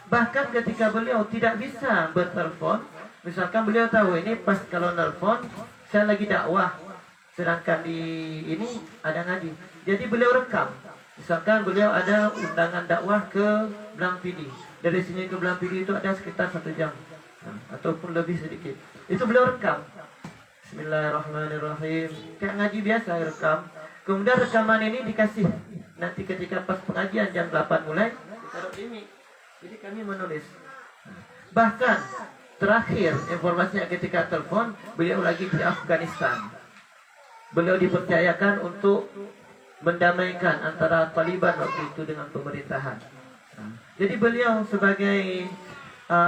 Bahkan ketika beliau tidak bisa bertelepon, misalkan beliau tahu ini pas kalau nelpon saya lagi dakwah, sedangkan di ini ada ngaji. Jadi beliau rekam. Misalkan beliau ada undangan dakwah ke Blampidi. Dari sini ke Blampidi itu ada sekitar 1 jam, ataupun lebih sedikit. Itu beliau rekam. Bismillahirrahmanirrahim. Kayak ngaji biasa rekam. Kemudian rekaman ini dikasih nanti ketika pas pengajian jam 8 mulai ditaruh di mic. Jadi kami menulis. Bahkan terakhir informasinya ketika telepon, beliau lagi di Afghanistan. Beliau dipercayakan untuk mendamaikan antara Taliban waktu itu dengan pemerintahan. Jadi beliau sebagai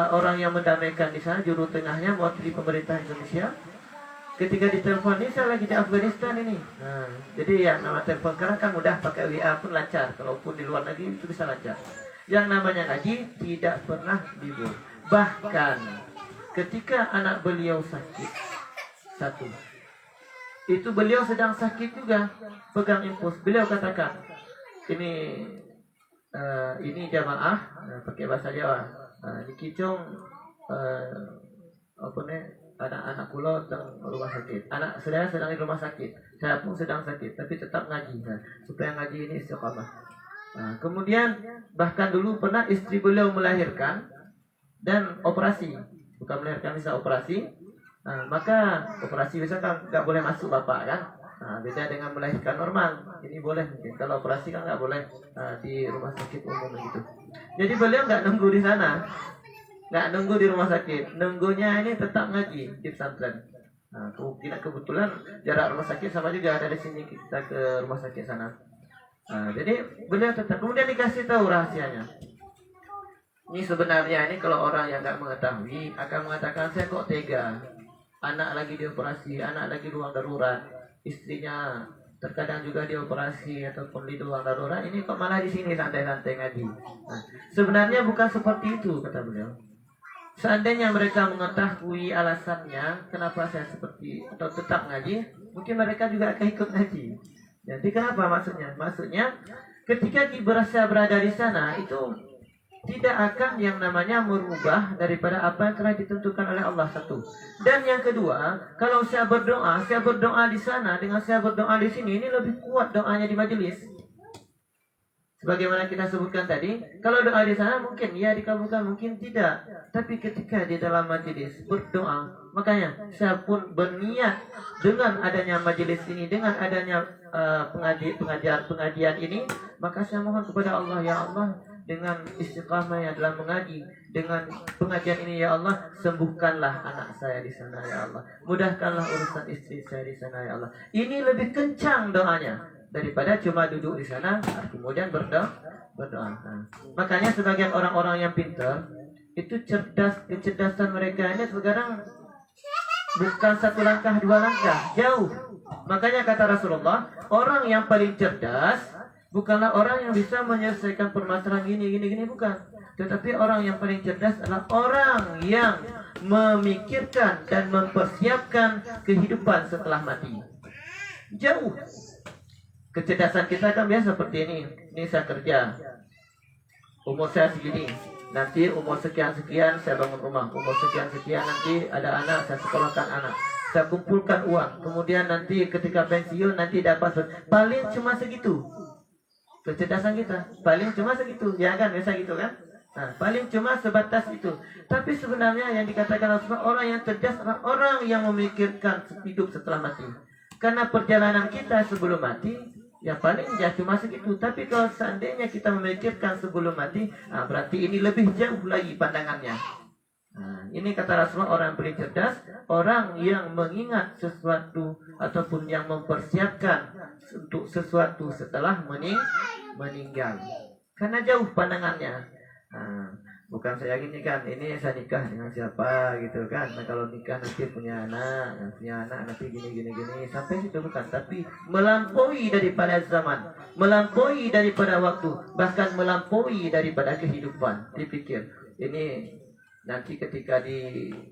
orang yang mendamaikan di sana, juru tengahnya mewakili pemerintah Indonesia. Ketika ditelepon, ini saya lagi di Afghanistan ini. Jadi yang nama telepon sekarang kan mudah, pakai WA pun lancar. Kalaupun di luar negeri itu bisa lancar. Yang namanya ngaji tidak pernah libur. Bahkan ketika anak beliau sakit, satu, itu beliau sedang sakit juga, pegang infus. Beliau katakan, ini jamaah pakai bahasa Jawa. Di Kicung anak-anak kula teng rumah sakit. Anak saya sedang di rumah sakit. Saya pun sedang sakit, tapi tetap ngaji. Supaya ngaji ini istiqamah. Kemudian bahkan dulu pernah istri beliau melahirkan dan operasi. Bukan melahirkan, bisa operasi. Maka operasi bisa kan nggak boleh masuk bapak kan. Beda dengan melahirkan normal. Ini boleh mungkin. Kalau operasi kan nggak boleh di rumah sakit umum gitu. Jadi beliau nggak nunggu di sana, nggak nunggu di rumah sakit. Nunggunya ini tetap ngaji di pesantren. Kebetulan jarak rumah sakit sama juga, dari sini kita ke rumah sakit sana. Jadi beliau tetap. Kemudian dikasih tahu rahasianya. Ini sebenarnya ini kalau orang yang nggak mengetahui akan mengatakan, saya kok tega. Anak lagi dioperasi, anak lagi ruang darurat, istrinya terkadang juga dioperasi ataupun di ruang darurat, ini kok malah di sini santai-santai ngaji. Sebenarnya bukan seperti itu, kata beliau. Seandainya mereka mengetahui alasannya kenapa saya seperti atau tetap ngaji, mungkin mereka juga akan ikut ngaji. Jadi kenapa maksudnya? Maksudnya ketika kita berada di sana itu tidak akan yang namanya merubah daripada apa yang telah ditentukan oleh Allah, satu. Dan yang kedua, kalau saya berdoa di sana dengan saya berdoa di sini, ini lebih kuat doanya di majelis. Sebagaimana kita sebutkan tadi, kalau doa di sana mungkin ya dikabulkan, mungkin tidak. Tapi ketika di dalam majelis berdoa, makanya saya pun berniat dengan adanya majelis ini, dengan adanya pengajian ini, maka saya mohon kepada Allah, ya Allah, dengan istiqamah yang dalam mengaji, dengan pengajian ini ya Allah, sembuhkanlah anak saya di sana ya Allah, mudahkanlah urusan istri saya di sana ya Allah. Ini lebih kencang doanya daripada cuma duduk di sana kemudian berdoa. Makanya sebagian orang-orang yang pintar itu cerdas, kecerdasan mereka ini sekarang bukan satu langkah, dua langkah, jauh. Makanya kata Rasulullah, orang yang paling cerdas bukanlah orang yang bisa menyelesaikan permasalahan gini, bukan. Tetapi orang yang paling cerdas adalah orang yang memikirkan dan mempersiapkan kehidupan setelah mati. Jauh. Kecerdasan kita kan biasa seperti ini. Ini saya kerja, umur saya segini, nanti umur sekian-sekian saya bangun rumah, umur sekian-sekian nanti ada anak, saya sekolahkan anak, saya kumpulkan uang, kemudian nanti ketika pensiun nanti dapat, paling cuma segitu. Kecerdasan kita paling cuma segitu, ya kan, biasa gitu kan. Paling cuma sebatas itu. Tapi sebenarnya yang dikatakan orang yang cerdas adalah orang yang memikirkan hidup setelah mati. Karena perjalanan kita sebelum mati ya paling ya cuma segitu. Tapi kalau seandainya kita memikirkan sebelum mati, berarti ini lebih jauh lagi pandangannya. Ini kata Rasulullah, orang yang paling cerdas, orang yang mengingat sesuatu ataupun yang mempersiapkan untuk sesuatu setelah meninggal. Karena jauh pandangannya. Bukan saya gini kan, ini saya nikah dengan siapa gitu kan. Nah, kalau nikah nanti punya anak nanti gini sampai situ, bukan. Tapi melampaui daripada zaman, melampaui daripada waktu, bahkan melampaui daripada kehidupan. Dipikir ini nanti ketika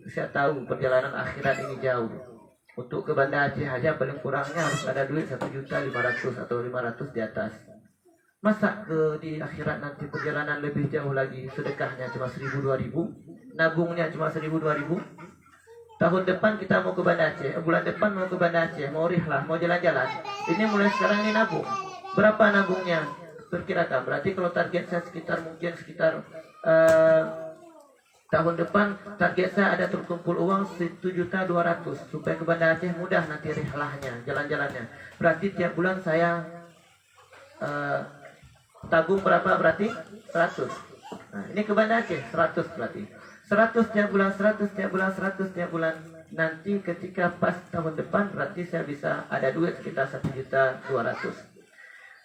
saya tahu perjalanan akhirat ini jauh. Untuk ke Banda Aceh aja paling kurangnya harus ada duit 1.500.000 atau 500 di atas. Masa di akhirat nanti perjalanan lebih jauh lagi, sedekahnya cuma 1.000-2.000, nabungnya cuma 1.000-2.000. Tahun depan kita mau ke Banda Aceh, bulan depan mau ke Banda Aceh, mau rihlah, mau jalan-jalan. Ini mulai sekarang ini nabung. Berapa nabungnya? Perkirakan. Berarti kalau target saya sekitar tahun depan target saya ada terkumpul uang 1.200.000 supaya ke Banda Aceh mudah nanti rihlahnya, jalan-jalannya. Berarti tiap bulan saya tabung berapa? Berarti 100. Ini ke Banda Aceh 100 berarti 100 tiap bulan, 100 tiap bulan, 100 tiap bulan. Nanti ketika pas tahun depan berarti saya bisa ada duit sekitar 1.200.000.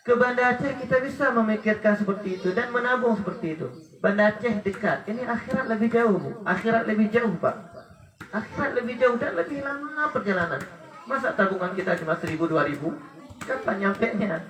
Ke Banda Aceh kita bisa memikirkan seperti itu dan menabung seperti itu. Banda Aceh dekat, ini akhirat lebih jauh, Bu. Akhirat lebih jauh, Pak. Akhirat lebih jauh dan lebih lama perjalanan. Masa tabungan kita cuma 1.000-2.000? Kapan nyampe nya?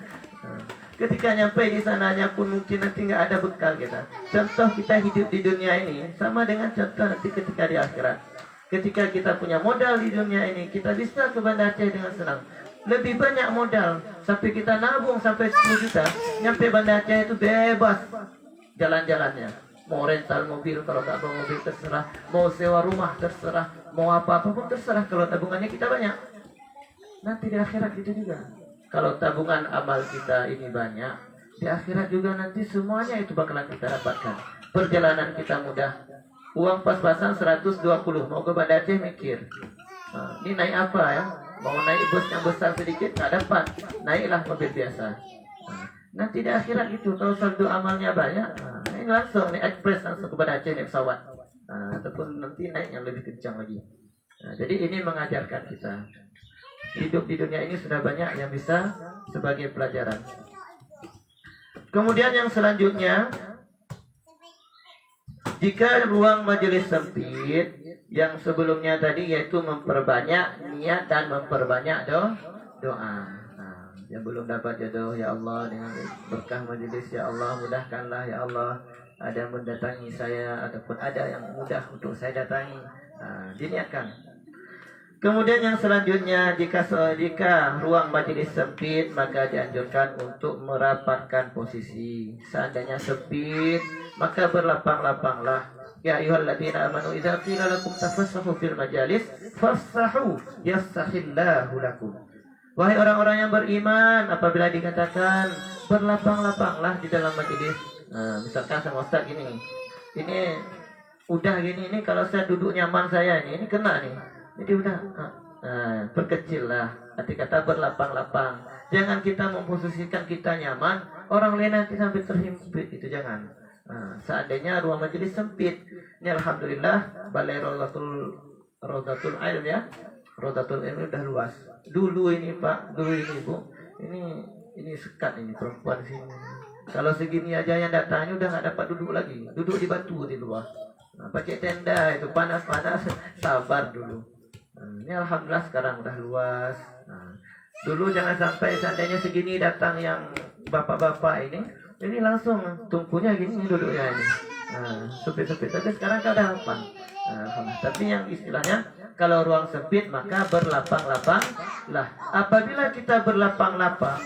Ketika nyampe di sananya pun mungkin nanti nggak ada bekal kita. Contoh kita hidup di dunia ini sama dengan contoh nanti ketika di akhirat. Ketika kita punya modal di dunia ini, kita bisa ke Banda Aceh dengan senang. Lebih banyak modal, sampai kita nabung sampai 10 juta, nyampe Banda Aceh itu bebas jalan-jalannya. Mau rental mobil, kalau nggak mau mobil terserah. Mau sewa rumah terserah. Mau apa-apa pun terserah kalau tabungannya kita banyak. Nanti di akhirat gitu juga. Kalau tabungan amal kita ini banyak, di akhirat juga nanti semuanya itu bakalan kita dapatkan. Perjalanan kita mudah. Uang pas-pasan 120, mau ke Banda Aceh mikir. Nah, ini naik apa ya? Mau naik bus yang besar sedikit, nggak dapat. Naiklah mobil biasa. Nah, nanti di akhirat itu, kalau saldo amalnya banyak, ini langsung, nih ekspres langsung ke Banda Aceh naik pesawat. Ataupun nanti naik yang lebih kencang lagi. Nah, jadi ini mengajarkan kita. Hidup di dunia ini sudah banyak yang bisa sebagai pelajaran. Kemudian yang selanjutnya, jika ruang majelis sempit, yang sebelumnya tadi yaitu memperbanyak niat dan memperbanyak doa. Nah, yang belum dapat jodoh, ya Allah dengan berkah majelis, ya Allah mudahkanlah, ya Allah ada yang mendatangi saya ataupun ada yang mudah untuk saya datangi. Nah, diniatkan. Kemudian yang selanjutnya, jika ruang majelis sempit, maka dianjurkan untuk merapatkan posisi. Seandainya sempit, maka berlapang-lapanglah. Ya ayyuhalladzina amanu idza qila lakum tafassahu fil majalis fafsahu yafsahillahu lakum. Wahai orang-orang yang beriman, apabila dikatakan berlapang-lapanglah di dalam majelis. Nah, misalkan sama Ustaz gini. Ini udah gini, ini kalau saya duduk nyaman saya ini kena nih. Jadi udah, perkecillah. Arti kata berlapang-lapang. Jangan kita memposisikan kita nyaman, orang lain nanti sampai terhimpit, itu jangan. Seandainya ruang majelis sempit, ini alhamdulillah balai Rodatul Ilm ya, Rodatul Ilm udah luas. Dulu ini Pak, dulu ini Bu, ini sekat ini perempuan sini. Kalau segini aja yang datangnya udah nggak dapat duduk lagi, duduk di batu di luar. Pakai tenda itu panas-panas, sabar dulu. Ini alhamdulillah sekarang udah luas. Dulu jangan sampai seandainya segini datang yang bapak-bapak ini langsung tungkunya gini duduknya ini. Sempit-sempit. Tapi sekarang kan ada lapang. Tapi yang istilahnya kalau ruang sempit maka berlapang-lapang lah. Apabila kita berlapang-lapang,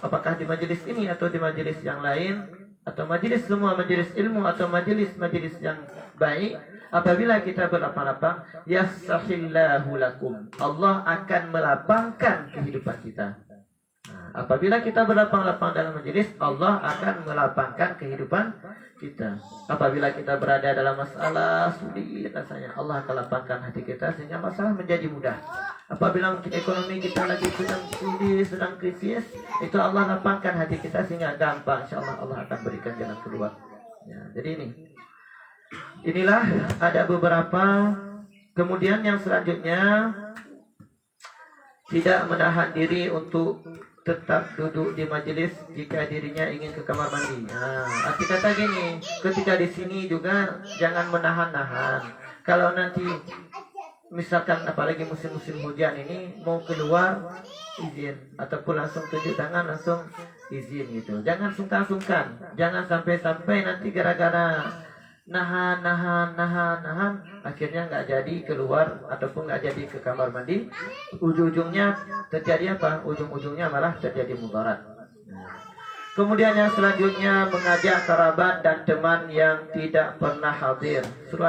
apakah di majelis ini atau di majelis yang lain, atau majelis semua majelis ilmu atau majelis yang baik, apabila kita berlapang-lapang, yasahillahu lakum, Allah akan melapangkan kehidupan kita. Apabila kita berlapang-lapang dalam majelis, Allah akan melapangkan kehidupan kita. Apabila kita berada dalam masalah sulit rasanya, Allah akan lapangkan hati kita sehingga masalah menjadi mudah. Apabila mungkin ekonomi kita lagi sedang sulit, sedang krisis, itu Allah lapangkan hati kita sehingga gampang. InsyaAllah Allah akan berikan jalan keluar. Ya, jadi inilah ada beberapa. Kemudian yang selanjutnya, tidak menahan diri untuk tetap duduk di majelis jika dirinya ingin ke kamar mandi. Arti kata gini, ketika di sini juga jangan menahan-nahan. Kalau nanti misalkan apalagi musim-musim hujan ini mau keluar, izin, ataupun langsung tunjuk tangan langsung izin gitu. Jangan sungkan-sungkan. Jangan sampai-sampai nanti gara-gara nahan, akhirnya nggak jadi keluar ataupun nggak jadi ke kamar mandi. Ujung-ujungnya terjadi apa? Ujung-ujungnya malah terjadi mudarat. Kemudian yang selanjutnya, mengajak kerabat dan teman yang tidak pernah hadir. Suruh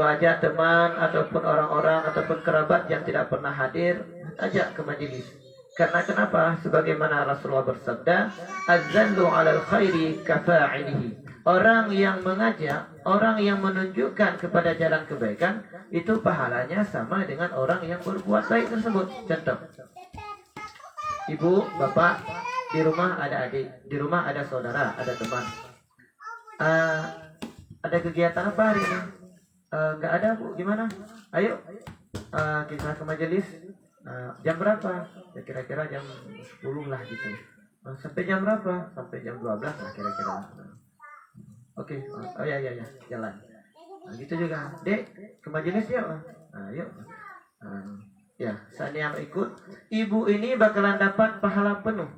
aja teman ataupun orang-orang ataupun kerabat yang tidak pernah hadir, ajak ke majelis. Karena kenapa? Sebagaimana Rasulullah bersabda, "Azzallu 'alal khairi kafa'ilihi." Orang yang mengajak, orang yang menunjukkan kepada jalan kebaikan, itu pahalanya sama dengan orang yang berbuat baik tersebut. Contoh, ibu, bapak, di rumah ada adik, di rumah ada saudara, ada teman. Ada kegiatan apa hari ini? Nggak ada Bu, gimana? Ayo kita ke majelis. Jam berapa? Ya kira-kira jam 10 lah gitu. Sampai jam berapa? Sampai jam 12 lah kira-kira. Oke, oh ya, jalan. Gitu juga, Dek, ke majelis ya, yuk. Ya, saya yang ikut. Ibu ini bakalan dapat pahala penuh.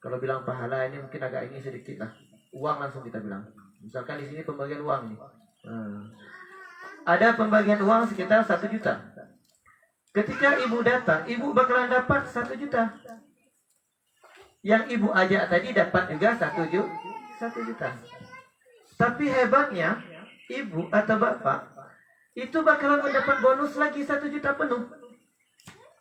Kalau bilang pahala ini mungkin agak ini sedikit lah. Uang langsung kita bilang. Misalkan di sini pembagian uang nih. Ada pembagian uang sekitar 1 juta. Ketika ibu datang, ibu bakalan dapat 1 juta. Yang ibu ajak tadi dapat juga 1 juta. Tapi hebatnya, ibu atau bapak itu bakalan mendapat bonus lagi 1 juta penuh.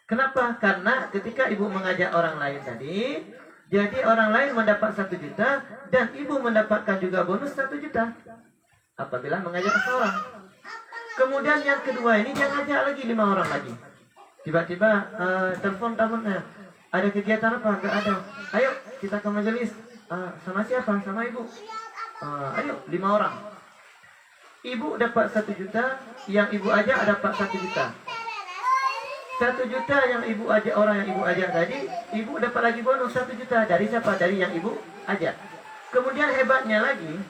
Kenapa? Karena ketika ibu mengajak orang lain tadi, jadi orang lain mendapat 1 juta dan ibu mendapatkan juga bonus 1 juta apabila mengajak seorang. Kemudian yang kedua ini jangan ajak lagi 5 orang lagi. Tiba-tiba telepon tamunya, ada kegiatan apa? Enggak ada. Ayo kita ke majelis. Sama siapa? Sama ibu. Ayo 5 orang. Ibu dapat 1 juta, yang ibu ajak dapat 1 juta. 1 juta yang ibu ajak, orang yang ibu ajak tadi, ibu dapat lagi bonus 1 juta. Dari siapa? Dari yang ibu ajak. Kemudian hebatnya lagi,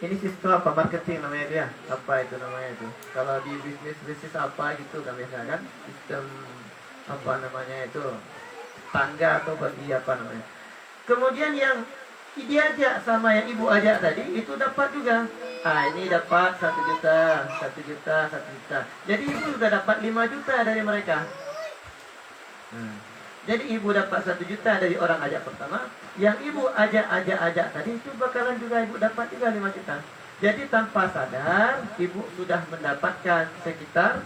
ini sistem apa? Marketing namanya dia. Apa itu namanya itu? Kalau di bisnis apa gitu kan biasanya kan? Sistem apa namanya itu? Tangga atau bagi apa namanya? Kemudian yang diajak sama yang ibu ajak tadi itu dapat juga. Ini dapat 1 juta, 1 juta, 1 juta. Jadi ibu sudah dapat 5 juta dari mereka. Jadi ibu dapat 1 juta dari orang ajak pertama. Yang ibu ajak tadi itu bakalan juga ibu dapat juga 5 juta. Jadi tanpa sadar ibu sudah mendapatkan sekitar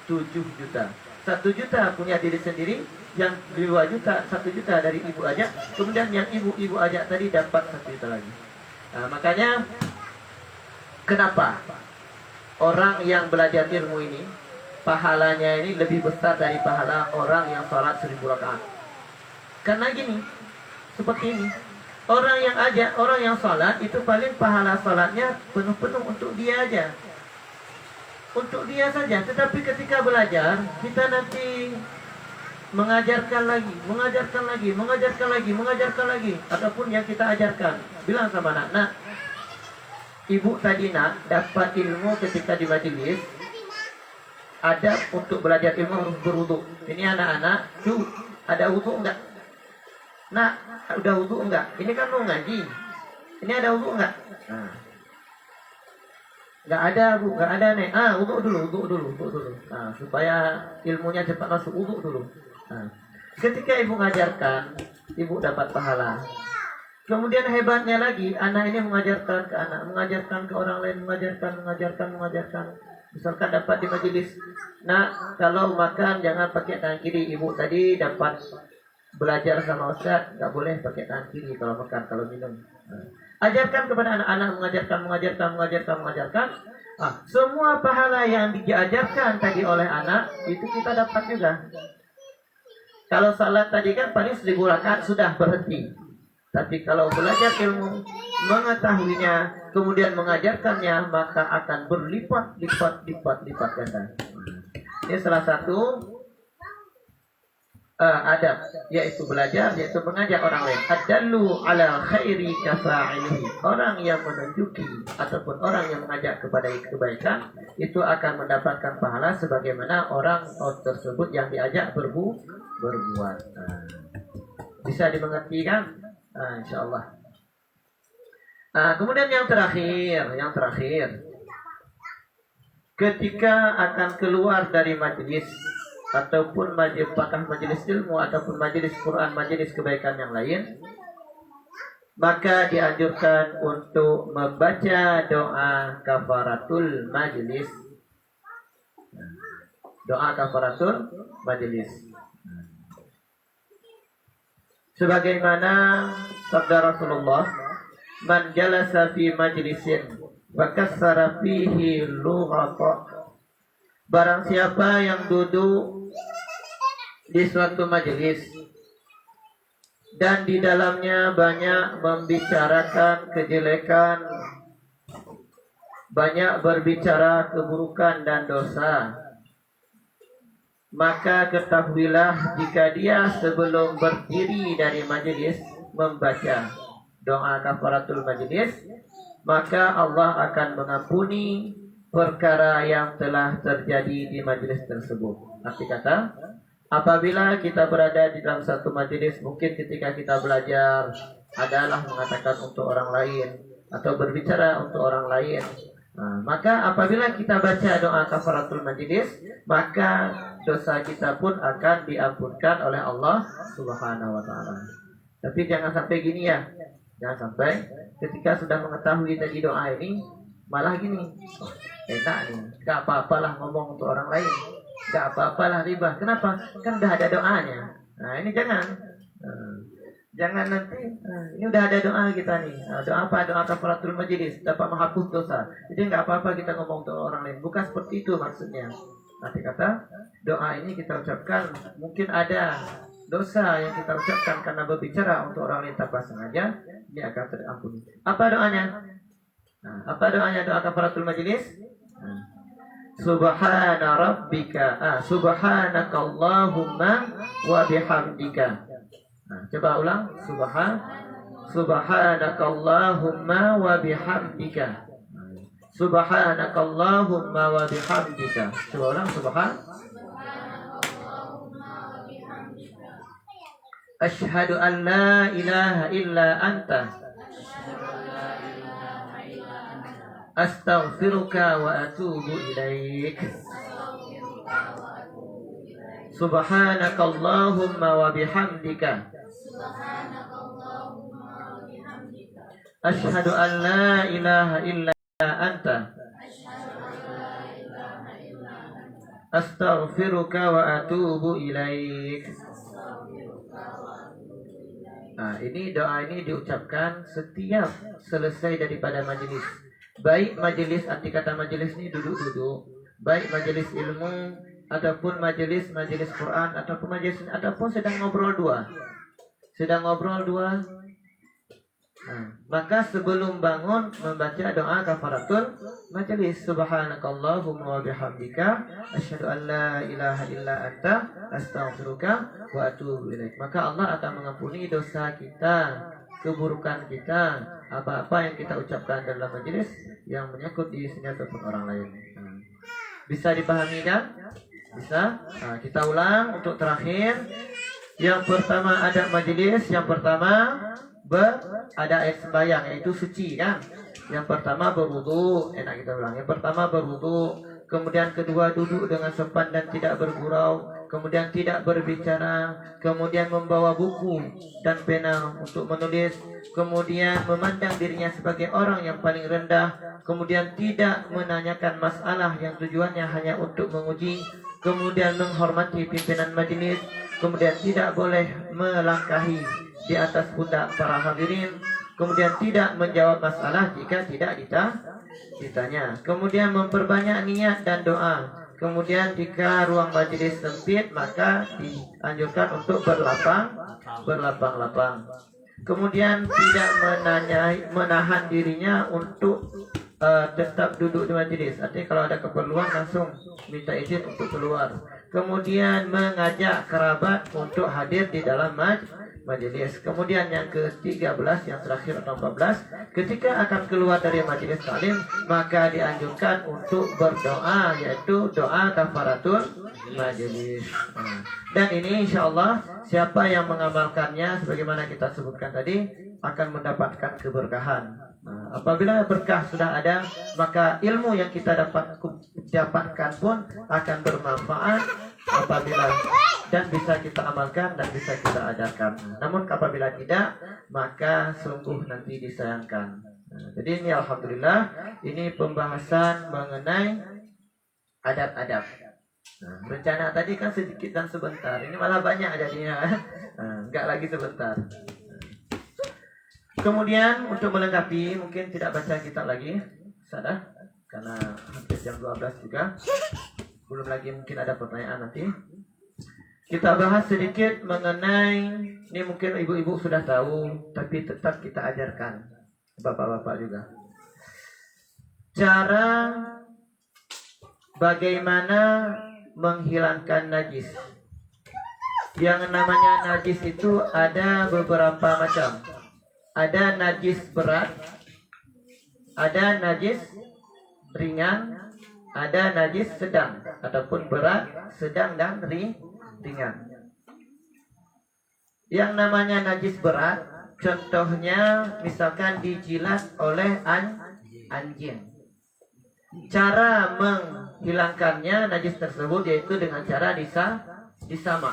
7 juta. 1 juta punya diri sendiri, yang 2 juta, 1 juta dari ibu ajak. Kemudian yang ibu ajak tadi dapat 1 juta lagi. Makanya kenapa orang yang belajar ilmu ini pahalanya ini lebih besar dari pahala orang yang sholat 1000 rakaat? Karena gini, seperti ini. Orang yang ajak, orang yang sholat itu paling pahala sholatnya penuh-penuh untuk dia aja, untuk dia saja. Tetapi ketika belajar, kita nanti mengajarkan lagi, ataupun yang kita ajarkan. Bilang sama anak, ibu tadi dapat ilmu ketika di majelis. Adab untuk belajar ilmu harus berwudu. Ini anak-anak, ada wudu enggak? Udah wudu enggak? Ini kan mau ngaji. Ini ada wudu enggak? Enggak ada, Bu. Enggak ada, Nek. Wudu dulu. Supaya ilmunya cepat masuk, wudu dulu. Ketika ibu mengajarkan, ibu dapat pahala. Kemudian hebatnya lagi, anak ini mengajarkan ke anak, mengajarkan ke orang lain, mengajarkan. Misalkan dapat di majelis, kalau makan jangan pakai tangan kiri. Ibu tadi dapat belajar sama Ustaz, nggak boleh pakai tangan kiri kalau makan, kalau minum. Ajarkan kepada anak-anak, mengajarkan. Semua pahala yang diajarkan tadi oleh anak, itu kita dapat juga. Kalau salat tadi kan paling 1000 rakaat sudah berhenti. Tapi kalau belajar ilmu, mengetahuinya, kemudian mengajarkannya, maka akan berlipat ganda. Ini salah satu adab, yaitu belajar, yaitu mengajak orang lain. Adallu ala khairi kafa'ilihi. Orang yang menunjuki ataupun orang yang mengajak kepada kebaikan, itu akan mendapatkan pahala sebagaimana orang tersebut yang diajak berbuat. Bisa dimengerti kan? Insyaallah. Kemudian yang terakhir, ketika akan keluar dari majelis ataupun majelis ilmu ataupun majelis Quran, majelis kebaikan yang lain, maka dianjurkan untuk membaca doa kafaratul majelis. Doa kafaratul majelis. Sebagaimana sabda Rasulullah, man jalasa fi majlisin wa kassara fihi lughata. Barang siapa yang duduk di suatu majelis dan di dalamnya banyak membicarakan kejelekan, banyak berbicara keburukan dan dosa, maka ketahuilah jika dia sebelum berdiri dari majelis membaca doa kafaratul majelis, maka Allah akan mengampuni perkara yang telah terjadi di majelis tersebut. Arti kata, Apabila kita berada di dalam satu majelis, mungkin ketika kita belajar adalah mengatakan untuk orang lain atau berbicara untuk orang lain. Nah, maka apabila kita baca doa kafaratul majelis, maka dosa kita pun akan diampunkan oleh Allah Subhanahu wa taala. Tapi jangan sampai gini ya. Jangan sampai ketika sudah mengetahui tadi doa ini malah gini. Enak nih, enggak apa-apalah ngomong untuk orang lain. Enggak apa-apalah riba. Kenapa? Kan udah ada doanya. Nah, ini jangan. Jangan nanti, ini udah ada doa kita nih. Doa apa? Doa kafaratul majelis, dapat menghapus dosa. Jadi nggak apa-apa kita ngomong untuk orang lain. Bukan seperti itu maksudnya. Nanti kata doa ini kita ucapkan, mungkin ada dosa yang kita ucapkan karena berbicara untuk orang lain tanpa sengaja, ini akan terampuni. Apa doanya? Nah, apa doanya doa kafaratul majelis? Subhana rabbika, subhanakallahumma wa bihamdika. Nah, coba ulang. Subhanakallahumma wa bihamdika. Subhanakallahumma wa bihamdika. Coba ulang. Asyhadu an la ilaha illa anta astaghfiruka wa atubu ilaik. Subhanakallahumma wa bihamdika. Asyhadu an la ilaha illa anta astaghfiruka wa atubu ilaik. Nah, ini doa ini diucapkan setiap selesai daripada majelis. Baik majelis, arti kata majelis ini duduk-duduk, baik majelis ilmu ataupun majelis Quran ataupun sedang ngobrol dua. Nah, maka sebelum bangun membaca doa kafaratul majelis. Subhanakallahumma wa bihamdika asyhadu an la ilaha illa anta astaghfiruka wa atubu ilaik. Maka Allah akan mengampuni dosa kita, keburukan kita, apa-apa yang kita ucapkan dalam majelis yang menyangkut diri sendiri ataupun orang lain. Nah, bisa dipahami kan? Bisa? Nah, kita ulang untuk terakhir. Yang pertama ada majelis, yang pertama ada ayat sembahyang, yaitu suci kan. Yang pertama berwudu, enak kita ulang. Yang pertama berwudu, kemudian kedua duduk dengan sopan dan tidak bergurau, kemudian tidak berbicara, kemudian membawa buku dan pena untuk menulis, kemudian memandang dirinya sebagai orang yang paling rendah, kemudian tidak menanyakan masalah yang tujuannya hanya untuk menguji, kemudian menghormati pimpinan majelis, kemudian tidak boleh melangkahi di atas pundak para hadirin, kemudian tidak menjawab masalah jika tidak ditanya, kemudian memperbanyak niat dan doa, kemudian jika ruang majelis sempit maka dianjurkan untuk berlapang-lapang, kemudian tidak menahan dirinya untuk tetap duduk di majelis. Artinya kalau ada keperluan langsung minta izin untuk keluar. Kemudian mengajak kerabat untuk hadir di dalam majelis. Kemudian yang ke-13, yang terakhir atau 14, ketika akan keluar dari majelis taklim maka dianjurkan untuk berdoa, yaitu doa kafaratul majelis. Dan ini insyaallah siapa yang mengamalkannya sebagaimana kita sebutkan tadi akan mendapatkan keberkahan. Apabila berkah sudah ada, maka ilmu yang kita dapatkan pun akan bermanfaat apabila dan bisa kita amalkan dan bisa kita ajarkan. Namun apabila tidak, maka sungguh nanti disayangkan. Jadi ini alhamdulillah, ini pembahasan mengenai adab-adab. Rencana tadi kan sedikit dan sebentar, ini malah banyak jadinya. Enggak lagi sebentar. Kemudian untuk melengkapi, mungkin tidak baca kitab lagi, sadah, karena hampir jam 12 juga. Belum lagi mungkin ada pertanyaan nanti. Kita bahas sedikit mengenai, ini mungkin ibu-ibu sudah tahu, tapi tetap kita ajarkan bapak-bapak juga. Cara bagaimana menghilangkan najis. Yang namanya najis itu ada beberapa macam. Ada najis berat, ada najis ringan, ada najis sedang ataupun berat, sedang dan ringan. Yang namanya najis berat, contohnya misalkan dijilat oleh anjing. Cara menghilangkannya najis tersebut yaitu dengan cara disama.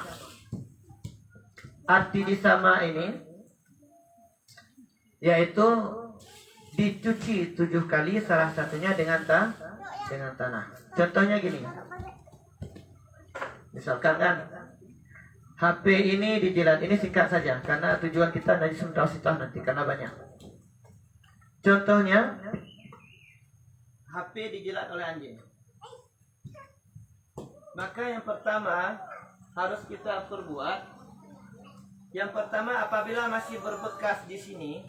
Arti disama ini yaitu dicuci 7 kali, salah satunya dengan tanah. Contohnya gini. Misalkan kan HP ini dijilat, ini sikat saja karena tujuan kita najis mutawasithah nanti karena banyak. Contohnya HP dijilat oleh anjing. Maka yang pertama harus kita perbuat. Yang pertama, apabila masih berbekas di sini,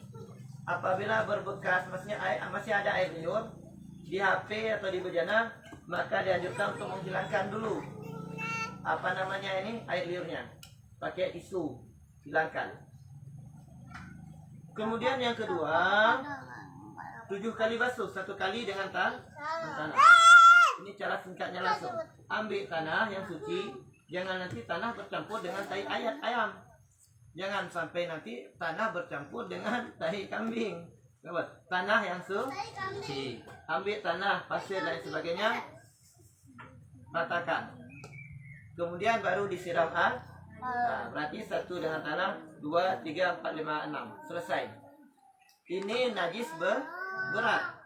apabila berbekas masih ada air liur di HP atau di bejana, maka dianjurkan untuk menghilangkan dulu air liurnya pakai tisu, hilangkan. Kemudian yang kedua, 7 kali basuh, 1 kali dengan tanah. Ini cara singkatnya langsung. Ambil tanah yang suci, jangan nanti tanah bercampur dengan tai ayam. Jangan sampai nanti tanah bercampur dengan tai kambing. Tanah yang suci. Ambil tanah, pasir dan sebagainya, ratakan. Kemudian baru disiram air. Nah, berarti 1 dengan tanah, 2, 3, 4, 5, 6. Selesai. Ini najis berat.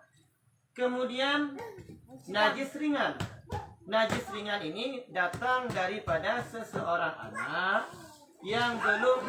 Kemudian najis ringan. Najis ringan ini datang daripada seseorang anak yang belum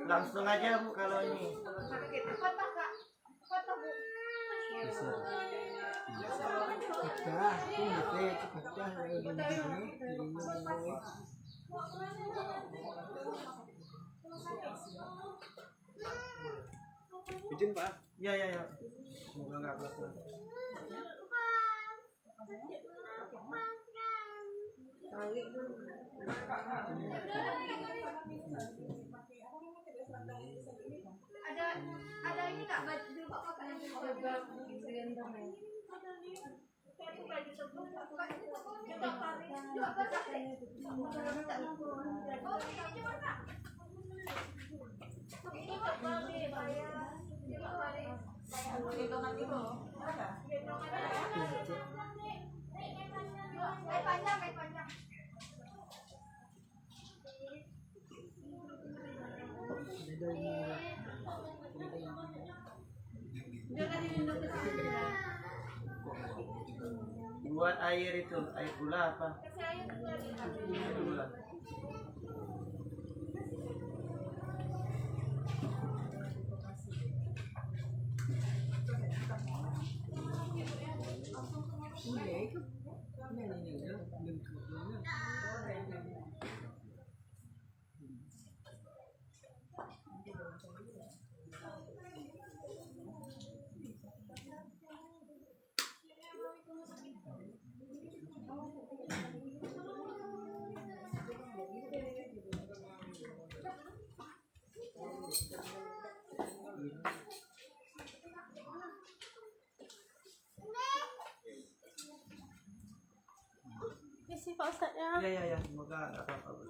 langsung aja Bu kalau ini. Izin Pak. Ya. Semoga nggak apa-apa. Ada ini nggak baju bapak yang panjang. Buat air itu, air gula apa? Air gula. Isi Pak Ustadz ya. Ya, semoga nggak apa-apa.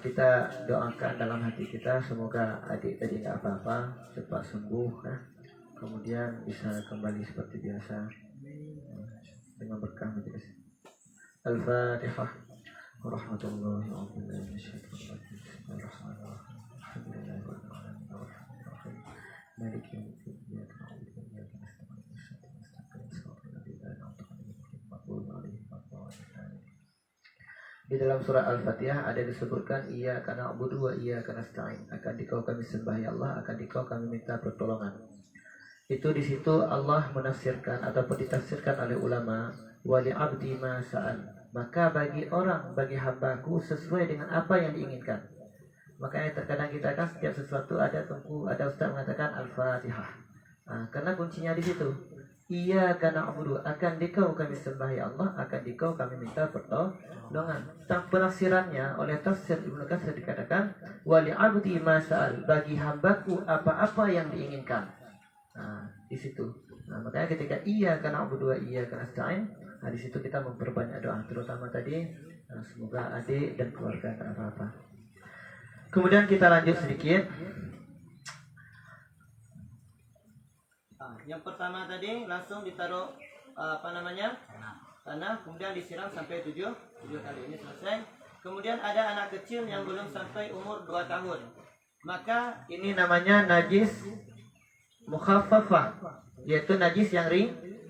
Kita doakan dalam hati kita semoga adik tadi nggak apa-apa, cepat sembuh ya. Kemudian bisa kembali seperti biasa dengan berkah majelis. Al-Fatihah. Warahmatullahi wabarakatuh. Bismillahirrahmanirrahim. Alhamdulillahirrahmanirrahim. Ar-Rahmanirrahim. Maliki yaumiddin. Iyyaka na'budu wa iyyaka nasta'in. Ihdinas siratal ladzina an'amta 'alaihim ghairil maghdubi 'alaihim waladdallin. Di dalam surah Al-Fatihah ada disebutkan iyyaka na'budu wa iyyaka nasta'in. Akan Dikau kami sembah ya Allah, akan Dikau kami minta pertolongan. Itu di situ Allah menafsirkan ataupun ditafsirkan oleh ulama wali abdi ma sa'al. Maka bagi hambaku sesuai dengan apa yang diinginkan. Makanya terkadang kita kan setiap sesuatu ada ustaz mengatakan Al-Fatihah. Karena kuncinya di situ. Iyyaka na'budu, akan Dikau kami sembah ya Allah, akan Dikau kami minta pertolongan. Penafsirannya oleh tafsir Ibnu Katsir dikatakan wali abdi ma sa'al, bagi hambaku apa-apa yang diinginkan. Di situ. Makanya ketika iyyaka na'budu wa iyyaka nasta'in, di situ kita memperbanyak doa, terutama tadi semoga adik dan keluarga tak apa-apa. Kemudian kita lanjut sedikit. Yang pertama tadi langsung ditaruh tanah, kemudian disiram sampai 7 kali. Ini selesai. Kemudian ada anak kecil yang belum sampai umur 2 tahun. Maka ini namanya najis mukhaffafah, yaitu najis yang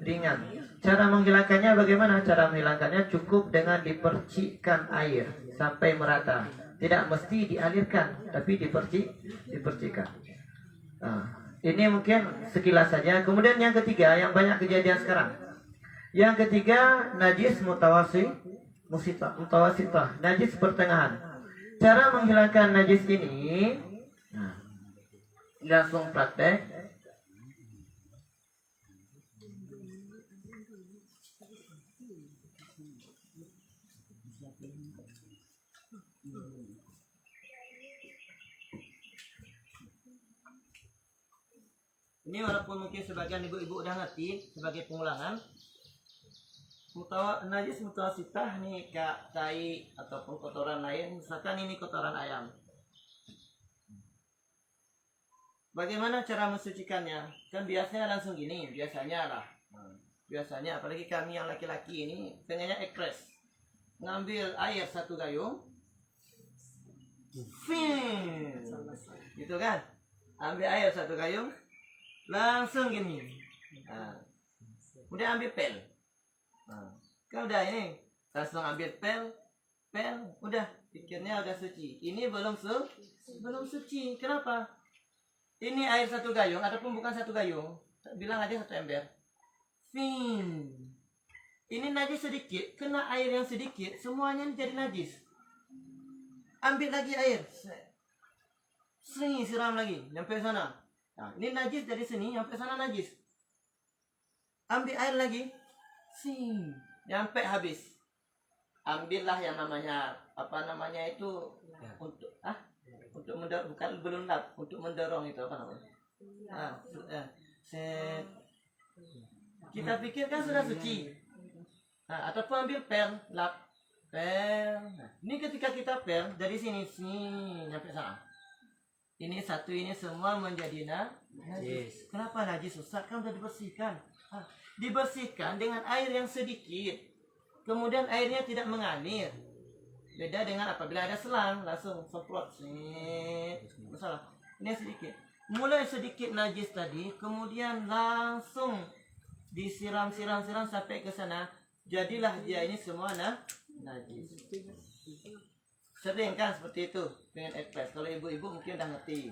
ringan. Cara menghilangkannya bagaimana? Cara menghilangkannya cukup dengan dipercikkan air sampai merata. Tidak mesti dialirkan, tapi dipercikkan. Ini mungkin sekilas saja. Kemudian yang ketiga, yang banyak kejadian sekarang. Yang ketiga, najis mutawasitah, najis pertengahan. Cara menghilangkan najis ini, langsung praktek. Ini walaupun mungkin sebagian ibu-ibu udah ngerti sebagai pengulangan. Najis mutawasitah nih kayak tai ataupun kotoran lain. Misalkan ini kotoran ayam. Bagaimana cara mensucikannya? Kan biasanya langsung gini, biasanya apalagi kami yang laki-laki ini pengennya ekspres. Ngambil air 1 gayung, gitu kan? Ambil air 1 gayung, langsung gini. Kemudian ambil pel. Kan udah ini, langsung ambil pel, udah pikirnya udah suci. Ini belum suci. Kenapa? Ini air 1 gayung ataupun bukan 1 gayung, bilang aja 1 ember. Ini najis sedikit, kena air yang sedikit, semuanya jadi najis. Ambil lagi air, siram lagi, sampai sana. Ini najis dari sini sampai sana najis. Ambil air lagi, sampai habis. Ambillah yang namanya untuk mendorong, bukan belum lap, untuk mendorong itu apa namanya? Kita pikir kan sudah suci. Ataupun ambil pel, lap, pel. Ini ketika kita pel dari sini sampai sana. Ini semua menjadi najis. Kenapa najis? Ustaz, kan sudah dibersihkan. Dibersihkan dengan air yang sedikit. Kemudian airnya tidak mengalir. Beda dengan apabila ada selang, langsung semprot. Masalah. Ini sedikit. Mulai sedikit najis tadi, kemudian langsung disiram sampai ke sana. Jadilah dia ini semua najis. Sering kan seperti itu, pengen ekspres. Kalau ibu-ibu mungkin udah ngerti.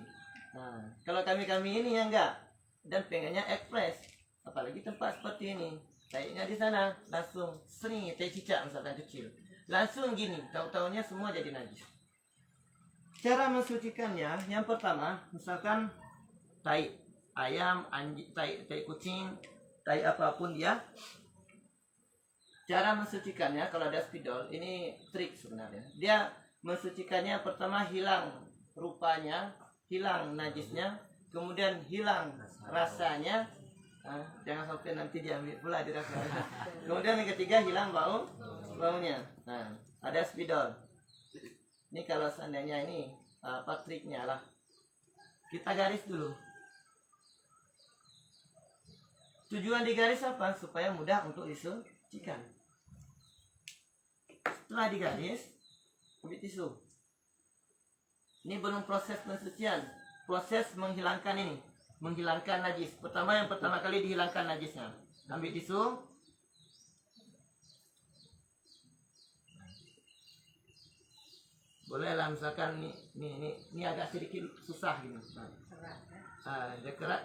Kalau kami ini ya enggak, dan pengennya ekspres. Apalagi tempat seperti ini, taiknya di sana langsung tai cicak misalkan kecil, langsung gini, tahu-tahunya semua jadi najis. Cara mensucikannya, yang pertama, misalkan tai ayam, anjing, tai kucing, tai apapun dia. Cara mensucikannya, kalau ada spidol, ini trik sebenarnya. Dia mensucikannya pertama hilang rupanya, hilang najisnya, kemudian hilang rasanya, Jangan sampai nanti diambil pula dirasa. Kemudian yang ketiga, hilang baunya. Nah, ada spidol. Ini kalau seandainya ini apa triknya lah. Kita garis dulu. Tujuan digaris apa? Supaya mudah untuk disucikan. Setelah digaris, ambil tisu. Ini belum proses pensucian, proses menghilangkan ini, menghilangkan najis. Yang pertama kali dihilangkan najisnya. Ambil tisu. Boleh lah, misalkan ini agak sedikit susah gitu. Dia kerat.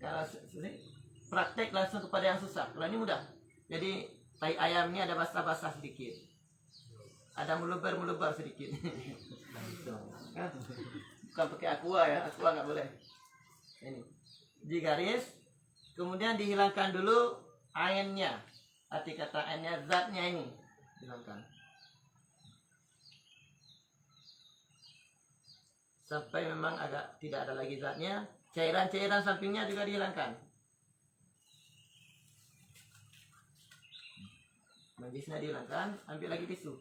Kalau praktek langsung kepada yang susah. Kalau ini mudah. Jadi tai ayam ini ada basah-basah sedikit. Ada meluber sedikit. Bukan pakai aqua ya, aqua nggak boleh. Ini digaris, kemudian dihilangkan dulu ainnya. Arti kata ainnya, zatnya ini hilangkan. Sampai memang agak tidak ada lagi zatnya. Cairan-cairan sampingnya juga dihilangkan. Najisnya dihilangkan, ambil lagi tisu.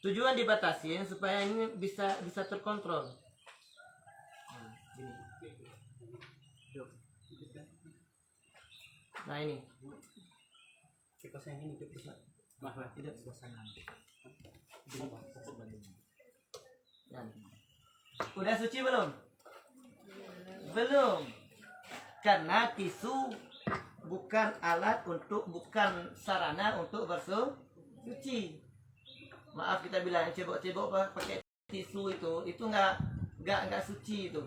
Tujuan dibatasin supaya ini bisa terkontrol. Nah ini. Udah suci belum? Belum. Karena tisu bukan sarana untuk bersuci. Maaf kita bilang cebok-cebok pakai tisu itu nggak suci itu.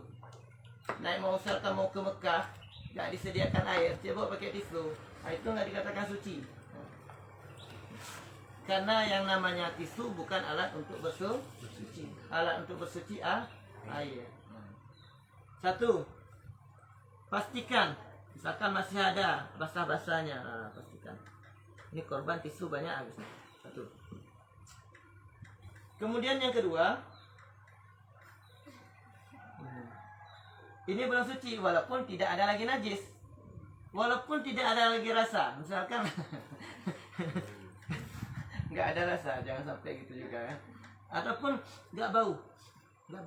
Naik misalkan mau ke Mekah nggak disediakan air, cebok pakai tisu, nah, itu nggak dikatakan suci. Karena yang namanya tisu bukan alat untuk bersuci. Alat untuk bersuci air. Satu, pastikan misalkan masih ada basah-basahnya, pastikan. Ini korban tisu banyak habisnya. Satu. Kemudian yang kedua, ini belum suci walaupun tidak ada lagi najis, walaupun tidak ada lagi rasa. Misalkan nggak ada rasa, jangan sampai gitu juga ya. Ataupun nggak bau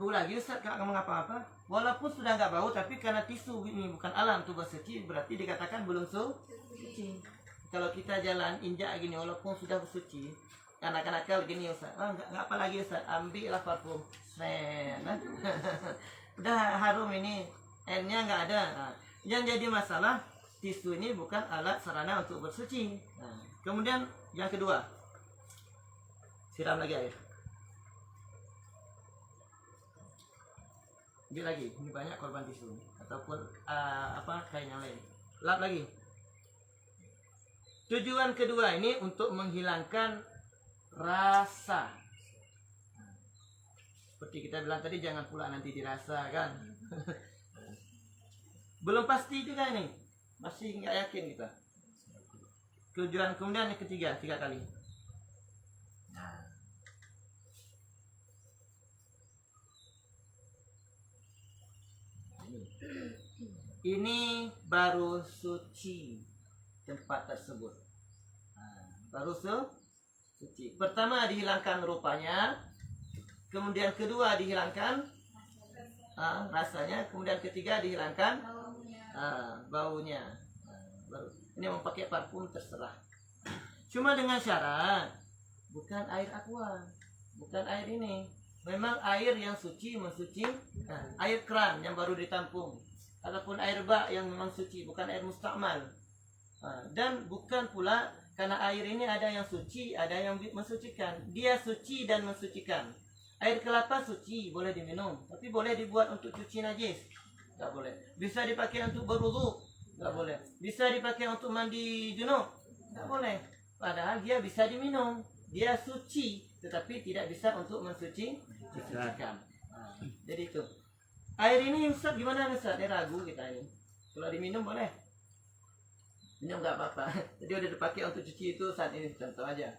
lagi, Ustaz nggak mengapa-apa. Walaupun sudah nggak bau, tapi karena tisu ini bukan alam untuk bersuci, berarti dikatakan belum suci. Kalau kita jalan injak gini, walaupun sudah bersuci, anak-anak gini Ustaz, nggak apa lagi Ustaz, ambillah parfum, udah harum ini, airnya nggak ada. Nah, yang jadi masalah, tisu ini bukan alat sarana untuk bersuci. Nah, kemudian yang kedua, siram lagi air. Ambil lagi, ini banyak korban tisu ataupun kain yang lain. Lap lagi. Tujuan kedua ini untuk menghilangkan rasa. Seperti kita bilang tadi, jangan pula nanti dirasa kan. Belum pasti juga ini, masih nggak yakin kita. Tujuan kemudian yang ketiga, 3 kali. Ini baru suci tempat tersebut. Baru suci. Pertama dihilangkan rupanya, kemudian kedua dihilangkan rasanya, kemudian ketiga dihilangkan baunya. Ini mau pakai parfum terserah. Cuma dengan syarat bukan air aqua, bukan air ini. Memang air yang suci mensuci, air keran yang baru ditampung, ataupun air bak yang memang suci, bukan air mustakmal. Dan bukan pula karena air ini ada yang suci, ada yang mensucikan. Dia suci dan mensucikan. Air kelapa suci, boleh diminum, tapi boleh dibuat untuk cuci najis, nggak boleh. Bisa dipakai untuk berwudu, nggak boleh. Bisa dipakai untuk mandi junub, nggak boleh. Padahal dia bisa diminum, dia suci, tetapi tidak bisa untuk mensucikan. Jadi itu. Air ini Ustaz gimana Ustaz? Dia ragu kita ini. Kalau diminum boleh. Minum nggak apa-apa. Jadi udah dipakai untuk cuci itu saat ini, contoh aja.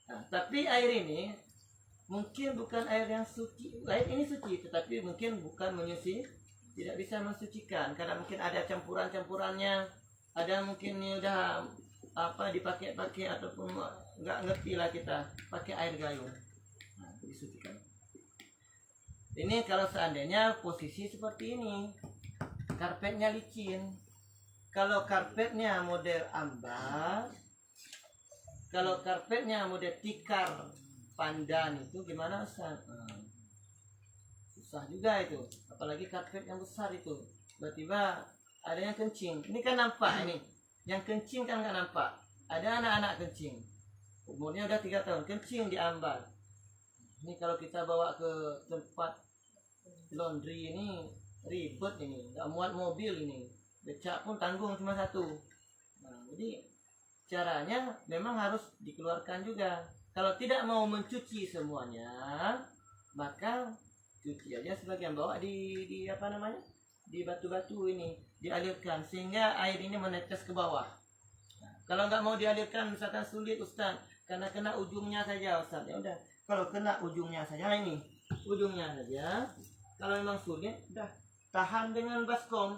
Nah, tapi air ini mungkin bukan air yang suci. Air ini suci, tetapi mungkin bukan menyucikan. tidak bisa mensucikan karena mungkin ada campurannya, ada mungkin ini udah apa dipakai ataupun nggak ngerti lah kita pakai air gayung. Nah, disucikan. Ini kalau seandainya posisi seperti ini, karpetnya licin. Kalau karpetnya model ambas, kalau karpetnya model tikar pandan itu gimana Ustaz? Susah juga itu, apalagi karpet yang besar itu. Tiba-tiba ada yang kencing. Ini kan nampak ini. Yang kencing kan nggak nampak. Ada anak-anak kencing. Umurnya udah 3 tahun, kencing di ambar. Ini kalau kita bawa ke tempat laundry ini ribet ini, nggak muat mobil ini. Becak pun tanggung cuma 1. Nah, jadi caranya memang harus dikeluarkan juga. Kalau tidak mau mencuci semuanya, maka cuci aja sebagian, bawa di apa namanya? Di batu-batu ini, dialirkan sehingga air ini menetes ke bawah. Nah, kalau nggak mau dialirkan misalkan sulit Ustaz, karena kena ujungnya saja Ustaz. Ya udah, kalau kena ujungnya saja ini, ujungnya saja. Kalau memang sulit, udah tahan dengan baskom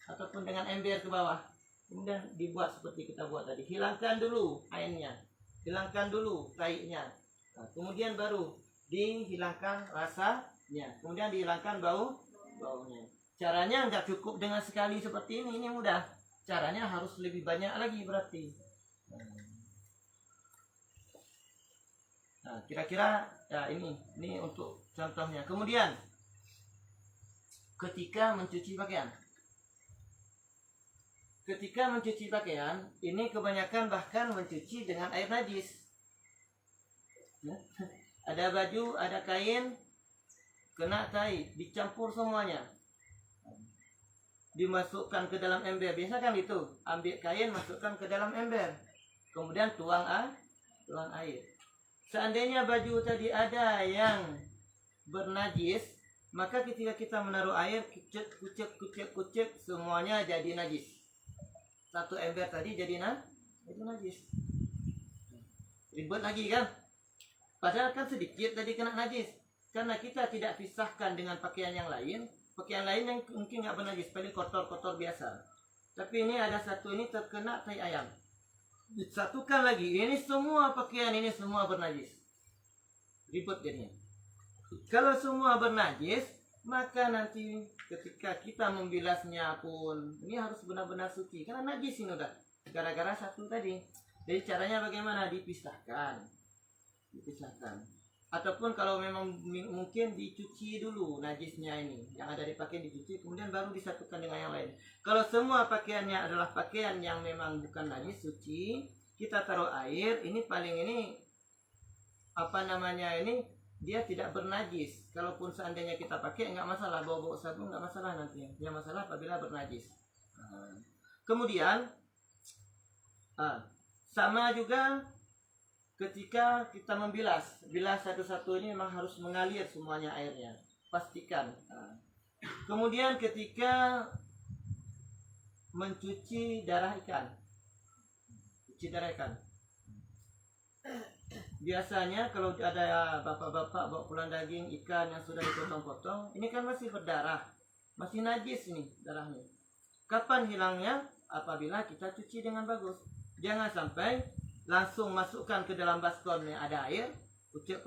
ataupun dengan ember ke bawah. Kemudian dibuat seperti kita buat tadi. Hilangkan dulu airnya, hilangkan dulu kaitnya. Nah, kemudian baru dihilangkan rasanya, kemudian dihilangkan baunya. Caranya nggak cukup dengan sekali seperti ini mudah. Caranya harus lebih banyak lagi berarti. Nah, kira-kira ya ini untuk contohnya. Kemudian ketika mencuci pakaian. Ketika mencuci pakaian, ini kebanyakan bahkan mencuci dengan air najis. Ya. Ada baju, ada kain, kena tai, dicampur semuanya. Dimasukkan ke dalam ember. Biasa kan itu, ambil kain, masukkan ke dalam ember. Kemudian tuang air. Seandainya baju tadi ada yang bernajis, maka ketika kita menaruh air, kucek, semuanya jadi najis. 1 ember tadi jadi itu najis. Ribet lagi kan? Padahal kan sedikit tadi kena najis. Karena kita tidak pisahkan dengan pakaian yang lain. Pakaian lain yang mungkin nggak bernajis, paling kotor-kotor biasa. Tapi ini ada satu ini terkena tai ayam. Disatukan lagi, ini semua pakaian ini semua bernajis. Ribet jadinya. Kalau semua bernajis, maka nanti ketika kita membilasnya pun ini harus benar-benar suci karena najis ini udah gara-gara satu tadi. Jadi caranya bagaimana? Dipisahkan ataupun kalau memang mungkin dicuci dulu najisnya ini yang ada di pakaian, dicuci kemudian baru disatukan dengan yang lain. Kalau semua pakaiannya adalah pakaian yang memang bukan najis, suci, kita taruh air, ini paling ini apa namanya ini dia tidak bernajis. Kalaupun seandainya kita pakai nggak masalah, bau-bau sabun nggak masalah nanti. Yang masalah apabila bernajis. Kemudian sama juga ketika kita bilas satu-satu ini memang harus mengalir semuanya airnya. Pastikan. Kemudian ketika mencuci darah ikan, biasanya kalau ada bapak-bapak bawa pulang daging ikan yang sudah dipotong-potong, ini kan masih berdarah, masih najis ini darahnya. Kapan hilangnya? Apabila kita cuci dengan bagus. Jangan sampai langsung masukkan ke dalam baskom yang ada air, kucek,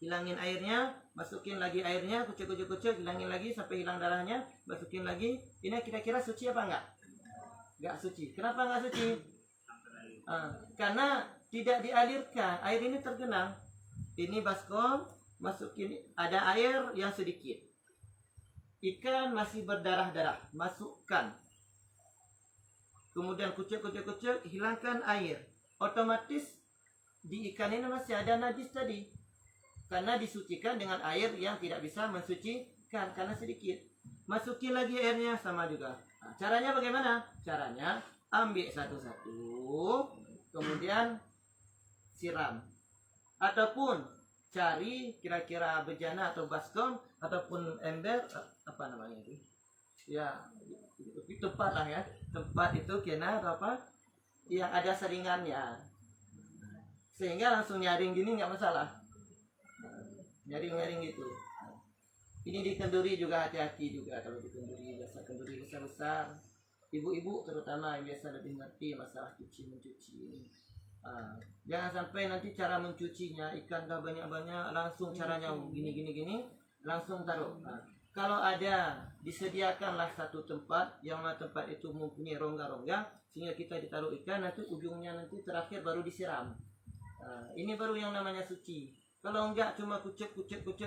hilangin airnya, masukin lagi airnya, kucek, hilangin lagi sampai hilang darahnya, masukin lagi. Ini kira-kira suci apa enggak? Enggak suci. Kenapa enggak suci? Karena tidak dialirkan, air ini tergenang. Ini baskom, masukin, ada air yang sedikit. Ikan masih berdarah-darah, masukkan. Kemudian kucek, hilangkan air. Otomatis di ikan ini masih ada najis tadi. Karena disucikan dengan air yang tidak bisa mensucikan, karena sedikit. Masukin lagi airnya, sama juga. Nah, caranya bagaimana? Caranya ambil satu-satu, kemudian siram. Ataupun cari kira-kira bejana atau baskom ataupun ember, apa namanya itu? Ya, itu tempat lah ya. Tempat itu kena apa? Yang ada saringannya. Sehingga langsung nyaring gini nggak masalah. Nyaring gitu. Ini di kenduri juga hati-hati juga kalau di kenduri, biasa kenduri besar-besar. Ibu-ibu terutama yang biasa lebih ngerti masalah mencuci ini. Jangan sampai nanti cara mencucinya ikan dah banyak-banyak langsung caranya gini langsung taruh. Kalau ada disediakanlah satu tempat yang mana tempat itu mempunyai rongga-rongga sehingga kita ditaruh ikan, nanti ujungnya nanti terakhir baru disiram. Ini baru yang namanya suci. Kalau enggak cuma kucek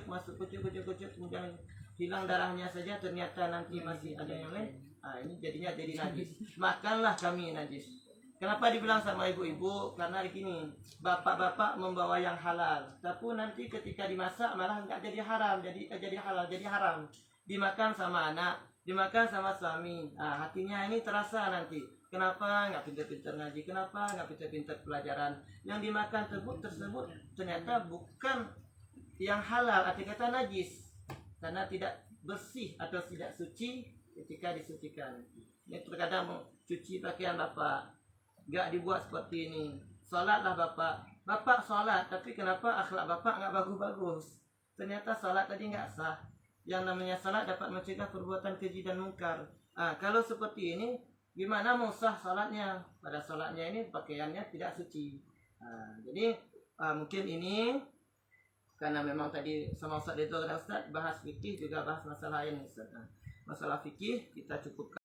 masuk kucek kemudian hilang darahnya saja, ternyata nanti masih ada yang lain. Ini jadinya jadi najis. Makanlah kami najis. Kenapa dibilang sama ibu-ibu? Karena begini, bapak-bapak membawa yang halal, tapi nanti ketika dimasak malah enggak jadi haram, jadi halal, jadi haram. Dimakan sama anak, dimakan sama suami. Hatinya ini terasa nanti. Kenapa nggak pintar-pintar ngaji? Kenapa nggak pintar-pintar pelajaran? Yang dimakan tersebut ternyata bukan yang halal, arti kata najis, karena tidak bersih atau tidak suci ketika disucikan. Ini terkadang cuci pakaian bapak nggak dibuat seperti ini. Salatlah bapak salat, tapi kenapa akhlak bapak nggak bagus-bagus? Ternyata salat tadi nggak sah. Yang namanya salat dapat mencegah perbuatan keji dan mungkar. Kalau seperti ini, gimana mau sah salatnya? Pada salatnya ini pakaiannya tidak suci. Jadi mungkin ini karena memang tadi sama Ustaz Dedo dan Ustaz bahas fikih juga bahas masalah lain Ustaz. Masalah fikih kita cukupkan.